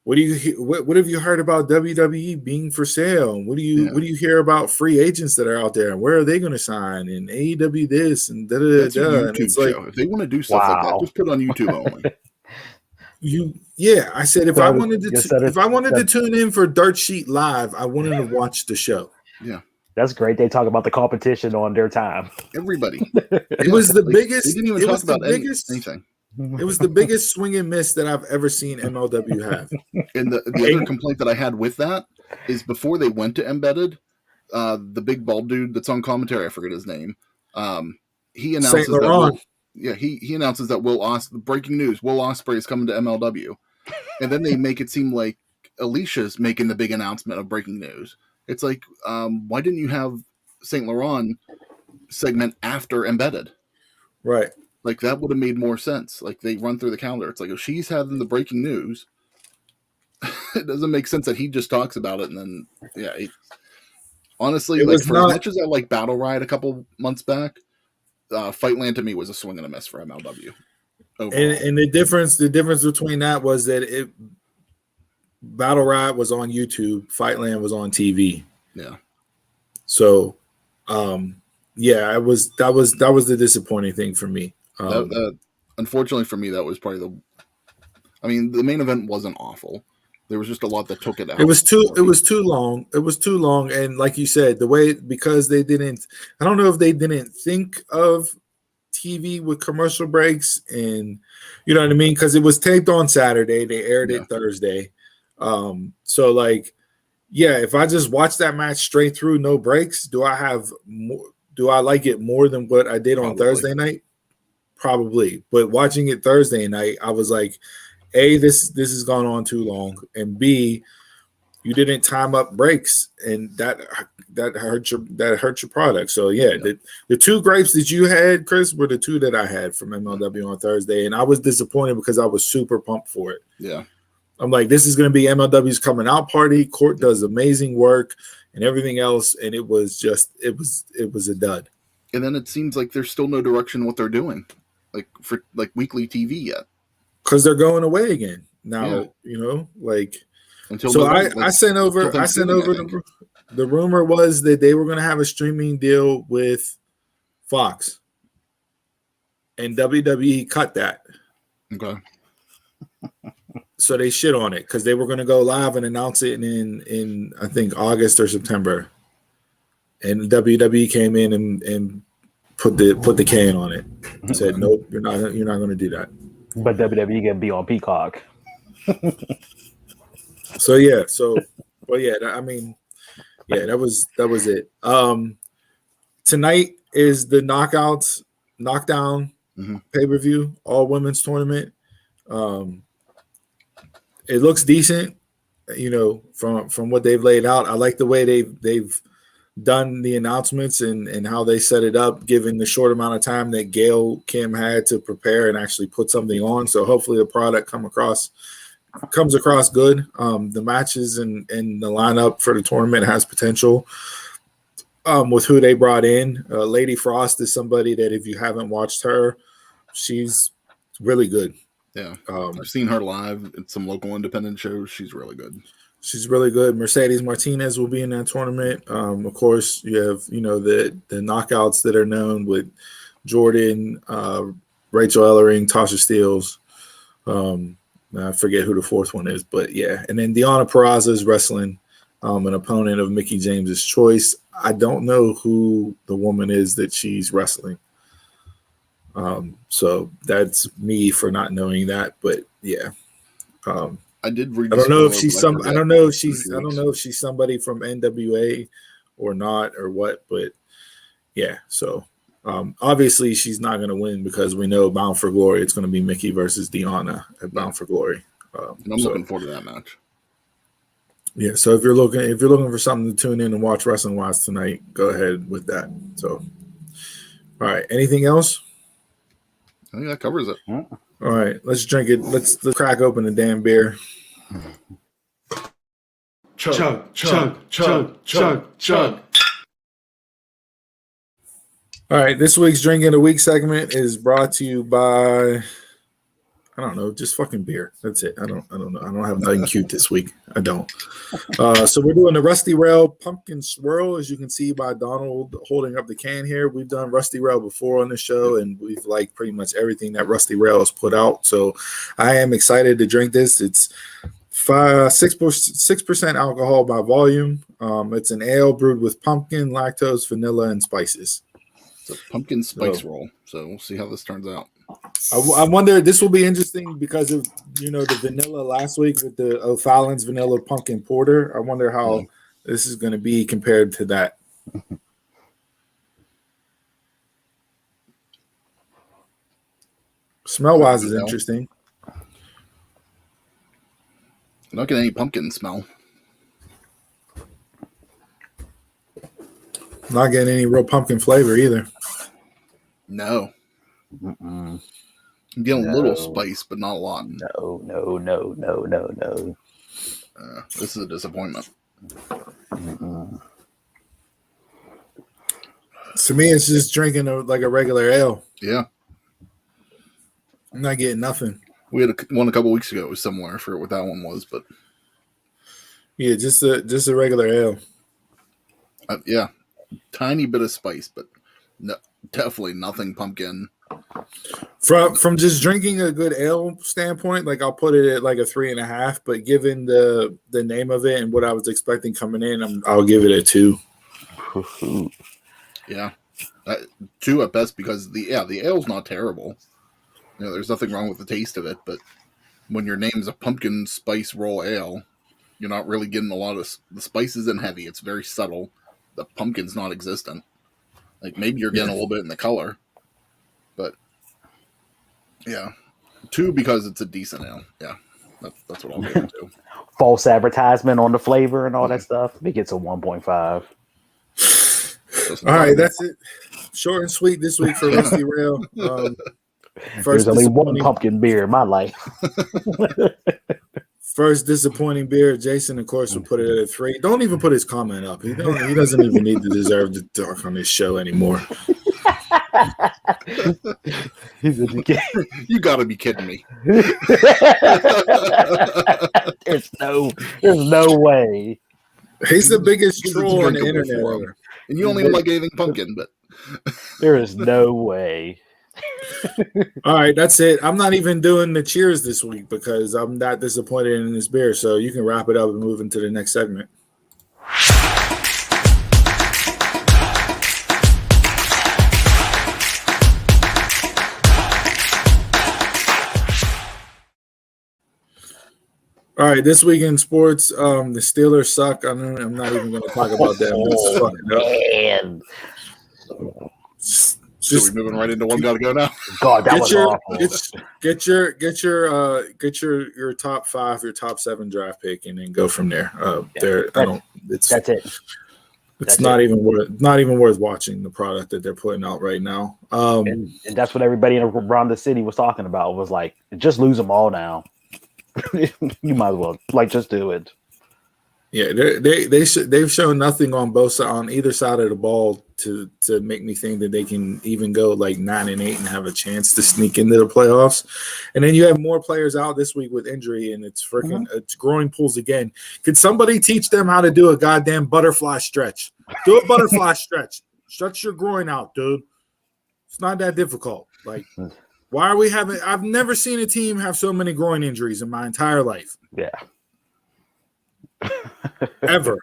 what have you heard about WWE being for sale? And what do you hear about free agents that are out there, and where are they going to sign? And AEW this and da da da. And it's like, if they want to do stuff like that, just put it on YouTube only. I said if I wanted to tune in for Dirt Sheet Live, I wanted to watch the show. Yeah. That's great. They talk about the competition on their time. Everybody. It was the biggest. They didn't even talk about anything. It was the biggest swing and miss that I've ever seen MLW have. And the other complaint that I had with that is before they went to Embedded, the big bald dude that's on commentary, I forget his name, he announces he announces that breaking news, Will Ospreay is coming to MLW. And then they make it seem like Alicia's making the big announcement of breaking news. It's like, why didn't you have St. Laurent segment after Embedded? Right. Like, that would have made more sense. Like, they run through the calendar. It's like, if she's having the breaking news, it doesn't make sense that he just talks about it. And then, honestly, as much as I like Battle Riot a couple months back, Fightland to me was a swing and a miss for MLW. And the difference between that was that Battle Riot was on YouTube, Fightland was on TV. Yeah. So, that was the disappointing thing for me. Unfortunately for me, that was probably the main event wasn't awful. There was just a lot that took it out. It was too long. It was too long. And like you said, because they didn't, I don't know if they didn't think of TV with commercial breaks, and you know what I mean? Because it was taped on Saturday. They aired it Thursday. So like, if I just watch that match straight through, no breaks, do I like it more than what I did on Thursday night? Probably. But watching it Thursday night, I was like, A, this has gone on too long, and B, you didn't time up breaks, and that hurt your product. So the two grapes that you had, Chris, were the two that I had from MLW on Thursday, and I was disappointed because I was super pumped for it. Yeah. I'm like, this is going to be MLW's coming out party. Court does amazing work and everything else, and it was a dud. And then it seems like there's still no direction what they're doing, like for like weekly TV yet. because they're going away again now. Yeah. You know, like Until so. November, I sent over. The rumor was that they were going to have a streaming deal with Fox, and WWE cut that. Okay. So they shit on it because they were going to go live and announce it in I think August or September, and WWE came in and put the can on it. Said nope, you're not going to do that. But WWE can be on Peacock. So yeah, I mean, yeah, that was it. Tonight is the knockdown pay-per-view, all women's tournament. It looks decent, you know, from what they've laid out. I like the way they've done the announcements and how they set it up, given the short amount of time that Gail Kim had to prepare and actually put something on. So hopefully the product comes across good. The matches and the lineup for the tournament has potential. With who they brought in, Lady Frost is somebody that if you haven't watched her, she's really good. Yeah, I've seen her live at some local independent shows. She's really good. She's really good. Mercedes Martinez will be in that tournament. Of course, you have the knockouts that are known with Jordan, Rachel Ellering, Tasha Steeles. I forget who the fourth one is, but yeah. And then Deonna Purrazzo is wrestling an opponent of Mickie James's choice. I don't know who the woman is that she's wrestling. So that's me for not knowing that, but yeah. I did read. I don't know if she's somebody from NWA or not or what, but yeah. So obviously she's not going to win because we know Bound for Glory. It's going to be Mickie versus Deonna at Bound for Glory. And I'm looking forward to that match. Yeah. So if you're looking for something to tune in and watch wrestling wise tonight, go ahead with that. So, all right. Anything else? I think that covers it. All right, let's drink it. Let's crack open the damn beer. Chug, chug, chug, chug, chug. All right, this week's Drink of the Week segment is brought to you by, I don't know, just fucking beer. That's it. I don't know. I don't have nothing cute this week. I don't. So we're doing the Rusty Rail Pumpkin Swirl, as you can see by Donald holding up the can here. We've done Rusty Rail before on the show, and we've liked pretty much everything that Rusty Rail has put out. So I am excited to drink this. It's 6% alcohol by volume. It's an ale brewed with pumpkin, lactose, vanilla, and spices. It's a pumpkin spice roll. So we'll see how this turns out. I wonder, this will be interesting because of the vanilla last week with the O'Fallon's vanilla pumpkin porter. I wonder how this is going to be compared to that. Smell wise is interesting. Not getting any pumpkin smell. Not getting any real pumpkin flavor either. No. I'm getting a little spice, but not a lot. No. This is a disappointment. To me, it's just drinking like a regular ale. Yeah. I'm not getting nothing. We had one a couple weeks ago. It was similar. I forget what that one was, but yeah, just a regular ale. Yeah, tiny bit of spice, but no, definitely nothing pumpkin. From just drinking a good ale standpoint, like I'll put it at like a 3.5. But given the name of it and what I was expecting coming in, I'll give it a 2. Yeah, 2 at best because the ale's not terrible. There's nothing wrong with the taste of it, but when your name is a pumpkin spice roll ale, you're not really getting a lot of the spices and heavy. It's very subtle. The pumpkin's not existent. Like maybe you're getting a little bit in the color, but yeah, 2 because it's a decent ale. Yeah, that's what I'll give it to. False advertisement on the flavor and all that stuff. It gets a 1.5. All right, that's it. Short and sweet this week for Rusty Rail. There's only one pumpkin beer in my life. First disappointing beer. Jason, of course, will put it at a 3. Don't even put his comment up. He doesn't even need to deserve to talk on this show anymore. You got to be kidding me. There's no way. He's the biggest He's troll on the drinkable internet. for him. And you don't even like anything pumpkin, but There is no way. All right, that's it. I'm not even doing the cheers this week because I'm not disappointed in this beer. So you can wrap it up and move into the next segment. All right, this week in sports, the Steelers suck. I'm not even going to talk about them. It's fucking up. so we're moving right into one gotta go now. God, that was awful. Get your top 5, your top 7 draft pick, and then go from there. That's it. It's not even worth watching the product that they're putting out right now. And that's what everybody around the city was talking about. Was like, just lose them all now. You might as well just do it. Yeah, they've shown nothing on either side of the ball to make me think that they can even go 9-8 and have a chance to sneak into the playoffs. And then you have more players out this week with injury, and it's freaking it's growing pulls again. Could somebody teach them how to do a goddamn butterfly stretch? Do a butterfly stretch. Stretch your groin out, dude. It's not that difficult. Why are we having? I've never seen a team have so many groin injuries in my entire life. Yeah. Ever.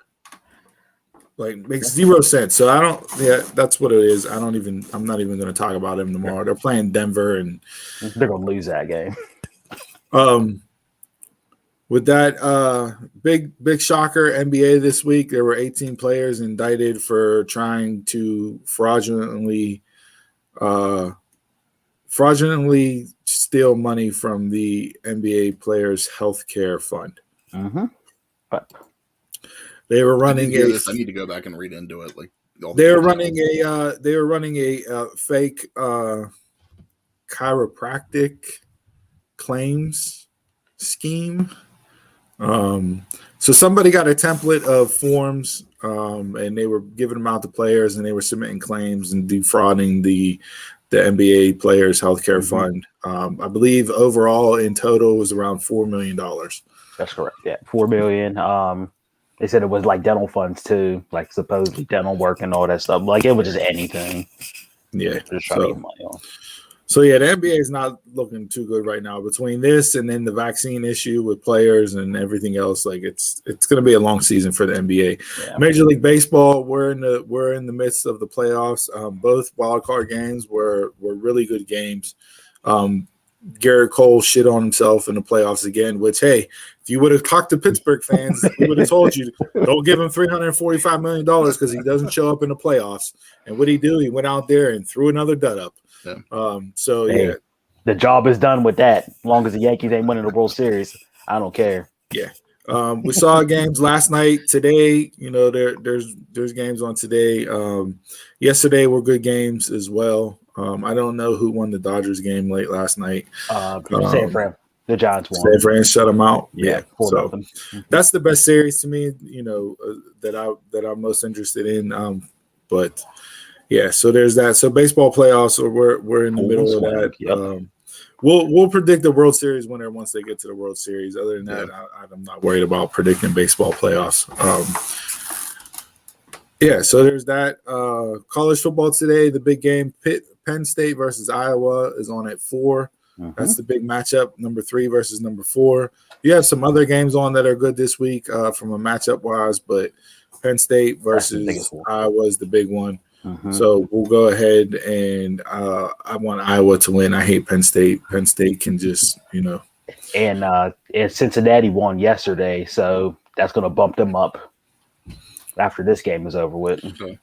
Makes zero sense. So I don't. Yeah, that's what it is. I'm not even going to talk about them tomorrow. They're playing Denver, and they're going to lose that game. With that, big shocker NBA this week. There were 18 players indicted for trying to fraudulently steal money from the NBA players' health care fund. But they were running I need to go back and read into it. They were running a fake chiropractic claims scheme. So somebody got a template of forms, and they were giving them out to players, and they were submitting claims and defrauding the NBA players' healthcare fund. I believe overall in total was around $4 million. That's correct. Yeah, $4 million. They said it was dental funds too, supposedly dental work and all that stuff. It was just anything. Yeah. Just trying to get money on. So yeah, the NBA is not looking too good right now. Between this and then the vaccine issue with players and everything else, it's going to be a long season for the NBA. Yeah. Major League Baseball, we're in the midst of the playoffs. Both wild card games were really good games. Garrett Cole shit on himself in the playoffs again. Which, hey, if you would have talked to Pittsburgh fans, we would have told you don't give him $345 million because he doesn't show up in the playoffs. And what did he do? He went out there and threw another dud up. Yeah. The job is done with that. As long as the Yankees ain't winning the World Series, I don't care. Yeah. We saw games last night. Today, there's games on today. Yesterday were good games as well. I don't know who won the Dodgers game late last night. San Fran. The Giants won. San Fran shut them out. Yeah. So 4-0. That's the best series to me, that I'm most interested in. But yeah, so there's that. So baseball playoffs, we're in the middle of that. Yep. We'll predict the World Series winner once they get to the World Series. Other than that, I'm not worried about predicting baseball playoffs. So there's that. College football today, the big game, Penn State versus Iowa is on at 4. That's the big matchup, number 3 versus number 4. You have some other games on that are good this week from a matchup wise, but Penn State versus Iowa is the big one. So we'll go ahead and I want Iowa to win. I hate Penn State. Penn State can just, And Cincinnati won yesterday, so that's going to bump them up after this game is over with. Okay.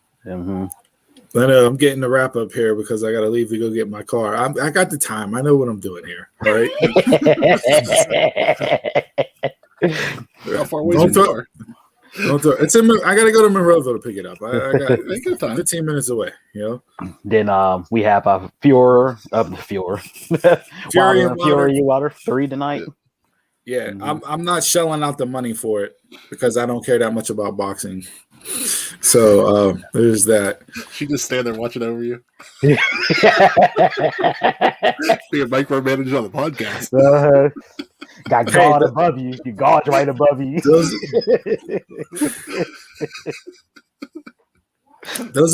I know I'm getting the wrap up here because I got to leave to go get my car. I got the time. I know what I'm doing here. All right. How far away is your car? It's in. I got to go to Monroeville to pick it up. I got 15 minutes away. Then we have Fury Wilder 3 tonight. Yeah, I'm not shelling out the money for it because I don't care that much about boxing. So there's that. She just stand there watching over you. Yeah. Be a micromanager on the podcast. Got God above you. You God's right above you. Those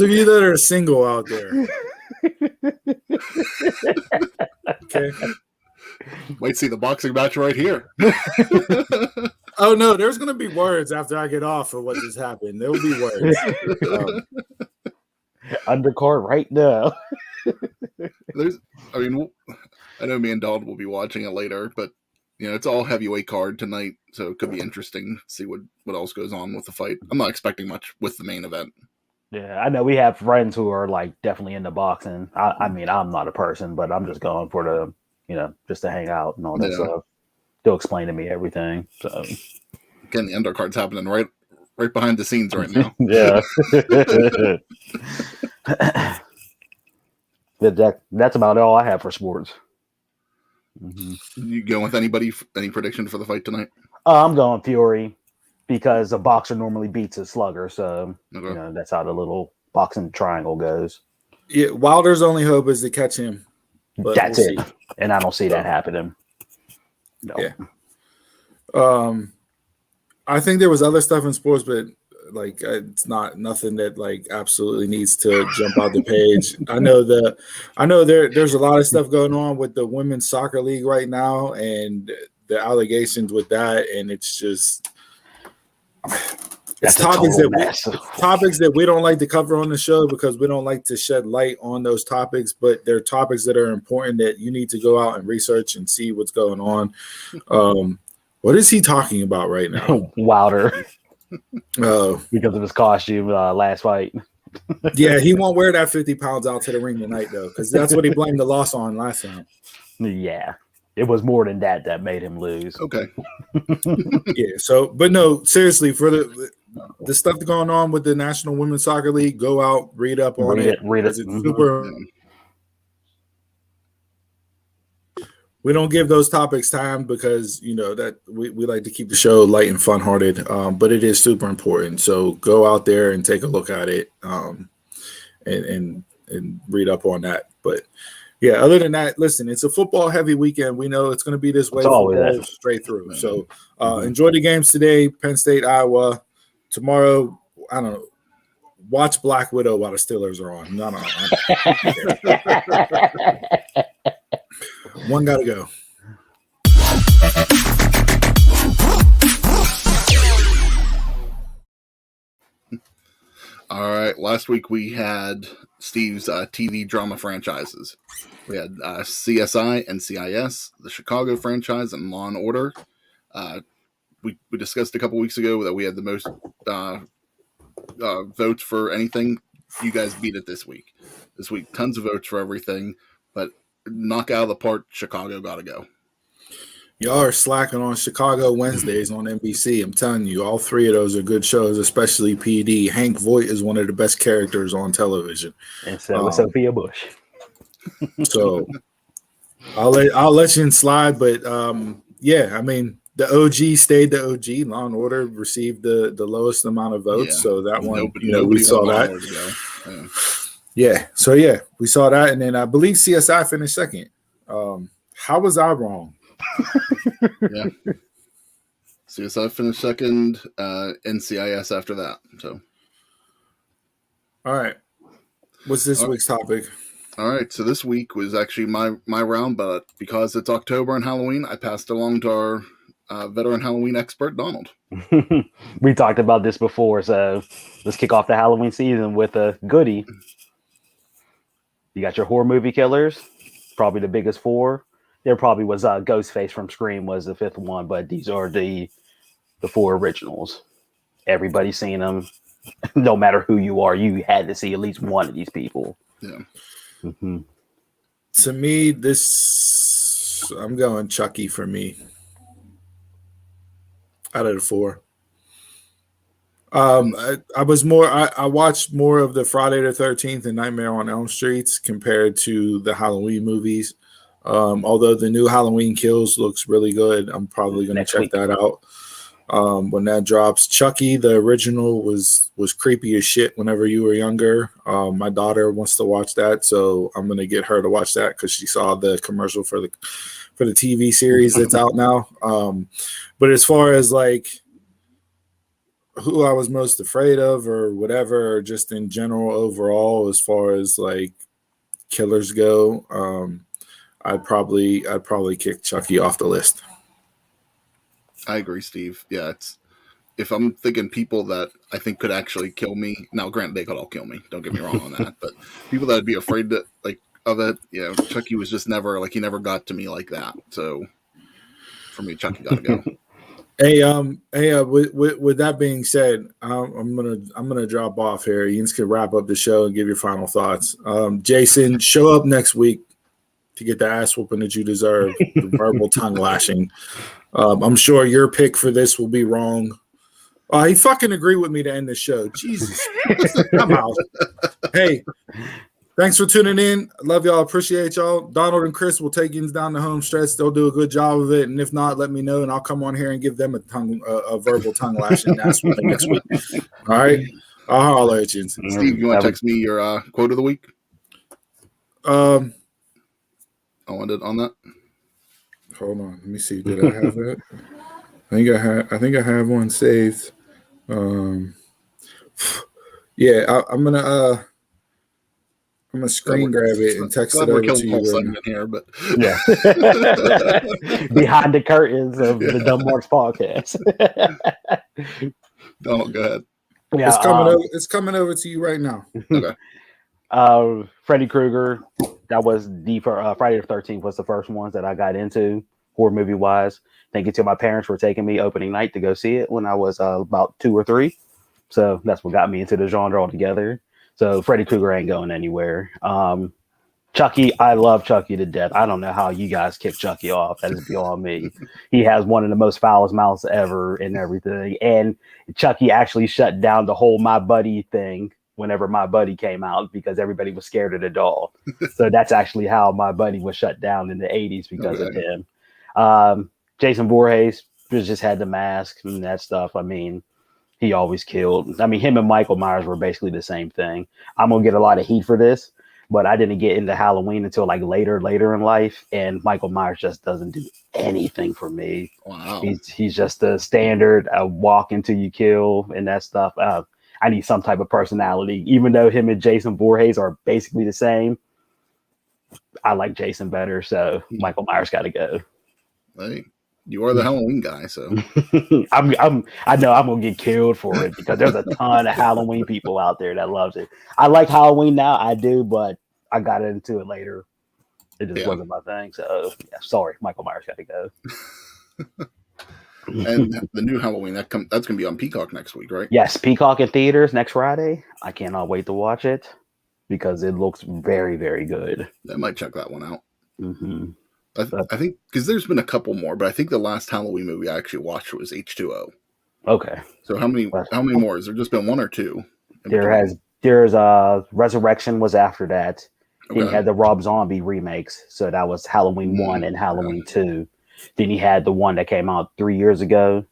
of you that are single out there. Okay. Might see the boxing match right here. Oh no, there's gonna be words after I get off of what just happened. There will be words. Undercard right now. I know me and Donald will be watching it later, but it's all heavyweight card tonight, so it could be interesting to see what else goes on with the fight. I'm not expecting much with the main event. Yeah, I know we have friends who are like definitely into boxing. I mean, I'm not a person, but I'm just going for the, just to hang out and all that stuff. They'll explain to me everything. So again, the undercard's happening right behind the scenes right now. Yeah. That's about all I have for sports. You going with any prediction for the fight tonight? I'm going Fury because a boxer normally beats a slugger. So, that's how the little boxing triangle goes. Yeah, Wilder's only hope is to catch him. That's it. See. And I don't see that happening. No. Yeah. I think there was other stuff in sports, but it's not nothing that absolutely needs to jump out the page. I know there's a lot of stuff going on with the women's soccer league right now and the allegations with that, and it's just topics that we don't like to cover on the show because we don't like to shed light on those topics, but they're topics that are important that you need to go out and research and see what's going on. What is he talking about right now? Wilder. Because of his costume last fight. Yeah, he won't wear that 50 pounds out to the ring tonight, though, because that's what he blamed the loss on last time. Yeah. It was more than that made him lose. Okay. Yeah, but no, seriously, for the stuff going on with the National Women's Soccer League, go out, read up on it. Read it. It's super. We don't give those topics time because that we like to keep the show light and fun hearted, but it is super important. So go out there and take a look at it, and read up on that. But yeah, other than that, listen, it's a football heavy weekend. We know it's going to be this way straight through. So enjoy the games today. Penn State, Iowa. Tomorrow, I don't know. Watch Black Widow while the Steelers are on. No. One got to go. All right. Last week we had Steve's TV drama franchises. We had CSI and CIS, the Chicago franchise, and Law and Order. We discussed a couple weeks ago that we had the most votes for anything. You guys beat it this week. This week, tons of votes for everything, but knock out of the park, Chicago got to go. Y'all are slacking on Chicago Wednesdays on NBC. I'm telling you, all three of those are good shows, especially PD. Hank Voight is one of the best characters on television. And so is Sophia Bush. So I'll let you slide, but yeah, I mean the OG stayed the OG. Law and Order received the lowest amount of votes, so that one, we saw that. Yeah, so yeah, we saw that, and then I believe CSI finished second. How was I wrong? Yeah, CSI finished second, NCIS after that. So, all right, what's this week's topic? All right, so this week was actually my round, but because it's October and Halloween, I passed along to our veteran Halloween expert, Donald. We talked about this before, so let's kick off the Halloween season with a goodie. You got your horror movie killers, probably the biggest four. There probably was Ghostface from Scream was the fifth one, but these are the four originals. Everybody's seen them. No matter who you are, you had to see at least one of these people. Yeah. Mm-hmm. To me, I'm going Chucky for me. Out of the four. I watched more of the Friday the 13th and Nightmare on Elm Streets compared to the Halloween movies. Although the new Halloween Kills looks really good, I'm probably going to check that out when that drops. Chucky, the original, was creepy as shit whenever you were younger. My daughter wants to watch that, so I'm going to get her to watch that because she saw the commercial for the TV series that's out now. But as far as like who I was most afraid of or whatever, or just in general overall, as far as like killers go, I'd probably kick Chucky off the list. I agree, Steve. Yeah, if I'm thinking people that I think could actually kill me. Now, granted, they could all kill me. Don't get me wrong on that. But people that would be afraid of it. Yeah, Chucky was just never he never got to me like that. So for me, Chucky got to go. Hey, with that being said, I'm gonna drop off here. You can wrap up the show and give your final thoughts. Jason, show up next week to get the ass whooping that you deserve, the verbal tongue lashing. I'm sure your pick for this will be wrong. He fucking agreed with me to end the show. Jesus. I'm out. Hey, thanks for tuning in. Love y'all. Appreciate y'all. Donald and Chris will take you down the home stretch. They'll do a good job of it. And if not, let me know, and I'll come on here and give them a verbal tongue lashing ass whooping next week. All right? I'll holler at you. Steve, you want to text me your quote of the week? I wanted on that. Hold on, let me see. Did I have that? I think I have one saved. Yeah, I'm gonna screen grab it and text it over to you. Right here, but yeah, behind the curtains of the Dumb Marks podcast. Donald, go ahead. Yeah, it's coming over to you right now. Okay. Freddy Krueger, that was Friday the 13th was the first ones that I got into horror movie wise. Thank you to my parents for taking me opening night to go see it when I was about 2 or 3. So that's what got me into the genre altogether. So Freddy Krueger ain't going anywhere. Chucky, I love Chucky to death. I don't know how you guys kick Chucky off. That is beyond me. He has one of the most foulest mouths ever and everything. And Chucky actually shut down the whole My Buddy thing whenever My Buddy came out because everybody was scared of the doll. So that's actually how My Buddy was shut down in the 80s because of him. Jason Voorhees just had the mask and that stuff. I mean, he always killed. I mean, him and Michael Myers were basically the same thing. I'm going to get a lot of heat for this, but I didn't get into Halloween until like later in life. And Michael Myers just doesn't do anything for me. Wow. He's just a standard walk until you kill and that stuff. I need some type of personality, even though him and Jason Voorhees are basically the same. I like Jason better, so Michael Myers got to go. Hey, you are the Halloween guy, so I know I'm gonna get killed for it because there's a ton of Halloween people out there that loves it. I like Halloween now, I do, but I got into it later. It just wasn't my thing. So yeah, sorry, Michael Myers got to go. And the new Halloween that's gonna be on Peacock next week, right? Yes, Peacock in theaters next Friday. I cannot wait to watch it because it looks very, very good. I might check that one out. Mm-hmm. I think because there's been a couple more, but I think the last Halloween movie I actually watched was H2O. Okay. So how many more? Has there just been one or two? There's Resurrection was after that. Okay. Then you had the Rob Zombie remakes. So that was Halloween 1 and Halloween 2. Then he had the one that came out 3 years ago,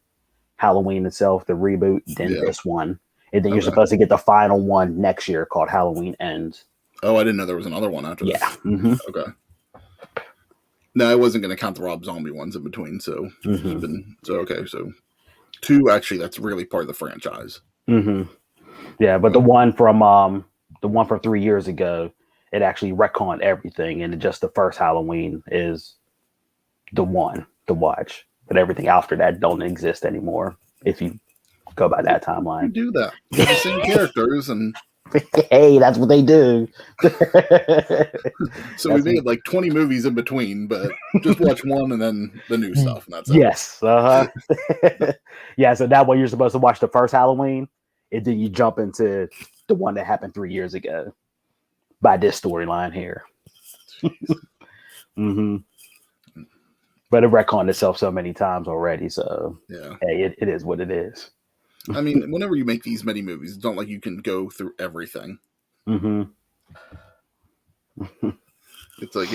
Halloween itself, the reboot, then this one. And then you're supposed to get the final one next year called Halloween Ends. Oh, I didn't know there was another one after this. Yeah. Mm-hmm. Okay. No, I wasn't going to count the Rob Zombie ones in between. So, so 2, actually, that's really part of the franchise. Mm-hmm. Yeah, but the one from 3 years ago, it actually retconned everything. And just the first Halloween is the one to watch, but everything after that don't exist anymore if you go by that timeline. You do that. They're the same characters, and hey, that's what they do. So we made like 20 movies in between, but just watch one and then the new stuff, and that's it. Yes. Yeah, so that way you're supposed to watch the first Halloween, and then you jump into the one that happened 3 years ago by this storyline here. Mm-hmm. But it retconned itself so many times already, so hey, it is what it is. I mean, whenever you make these many movies, it's not like you can go through everything. Mm-hmm. It's like,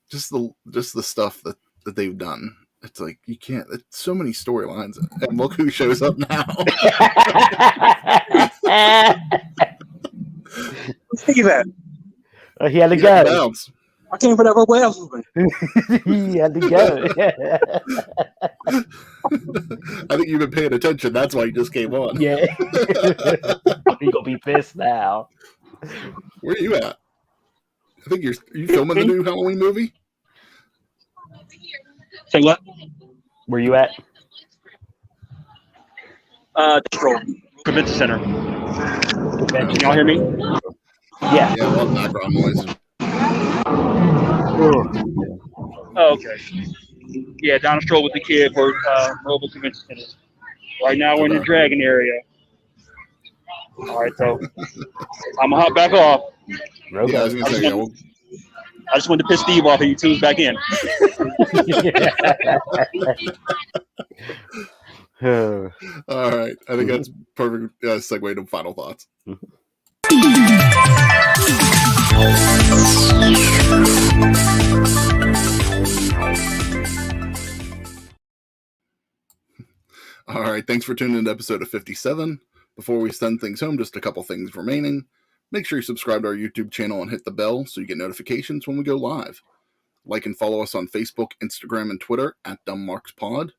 just the stuff that they've done. It's like you can't. It's so many storylines, and look who shows up now. Think of that. He had to He had to go. bounce. I came for that rubber ass movement. He had to go. I think you've been paying attention. That's why you just came on. Yeah. He gonna be pissed now. Where are you at? I think are you filming the new Halloween movie? Say what? Where you at? Control. Convention Center. Can y'all hear me? Yeah. Yeah, a lot of background noise. Oh, okay. Yeah, down the stroll with the kid for Mobile Convention Center. Right now we're in the Dragon area. All right, so I'm gonna hop back off. Okay. Yeah, I was gonna say, I just wanted to piss Steve off and you tunes back in. all right. I think that's perfect segue to final thoughts. All right. Thanks for tuning in to episode of 57. Before we send things home, just a couple things remaining. Make sure you subscribe to our YouTube channel and hit the bell so you get notifications when we go live. Like and follow us on Facebook, Instagram, and Twitter at DumbMarksPod.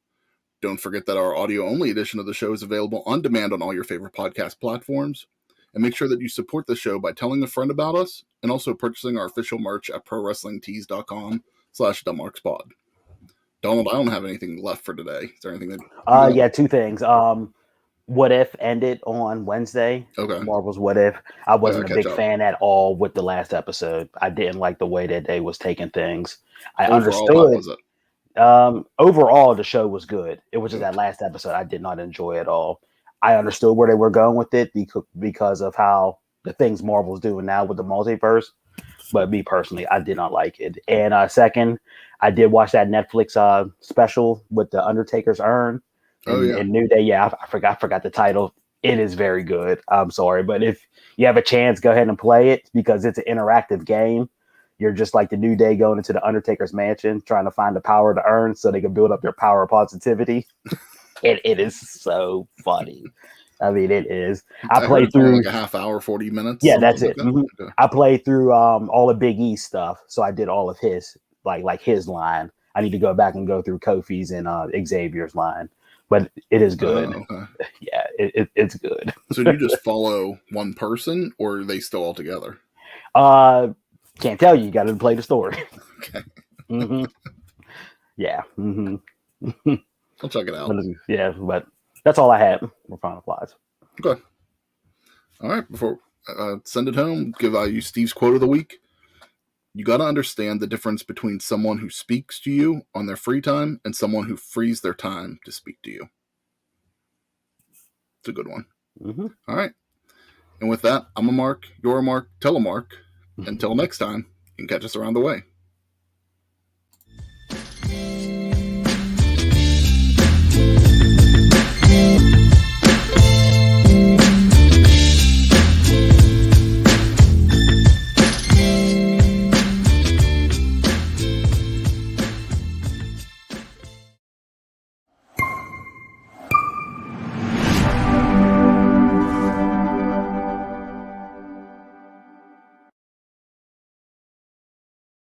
Don't forget that our audio-only edition of the show is available on demand on all your favorite podcast platforms. And make sure that you support the show by telling a friend about us and also purchasing our official merch at prowrestlingtees.com/DumbMarksPod. Donald, I don't have anything left for today. Is there anything that... Yeah, two things. What If ended on Wednesday. Okay. Marvel's What If. I wasn't a big catch up. fan at all with the last episode. I didn't like the way that they was taking things. I Overall, how understood. was it? Overall, the show was good. It was just that last episode I did not enjoy at all. I understood where they were going with it because of how the things Marvel's doing now with the multiverse. But me personally, I did not like it. And second, I did watch that Netflix special with the Undertaker's urn. And New Day. Yeah, I forgot the title. It is very good. I'm sorry, but if you have a chance, go ahead and play it because it's an interactive game. You're just like the New Day going into the Undertaker's mansion, trying to find the power to earn so they can build up their power of positivity. It is so funny. I mean, it is. I played through like a half hour, 40 minutes. Yeah, that's it. Like that. Okay. I played through all the Big E stuff, so I did all of his like his line. I need to go back and go through Kofi's and Xavier's line, but it is good. Okay. Yeah, it's good. So do you just follow one person, or are they still all together? Can't tell you. You got to play the story. Okay. Mm-hmm. Yeah. Mm-hmm. I'll check it out. Yeah, but that's all I had for final thoughts. Okay. All right. Before send it home, give you Steve's quote of the week. You got to understand the difference between someone who speaks to you on their free time and someone who frees their time to speak to you. It's a good one. Mm-hmm. All right. And with that, I'm a Mark, you're a Mark, tell a Mark. Until next time, you can catch us around the way.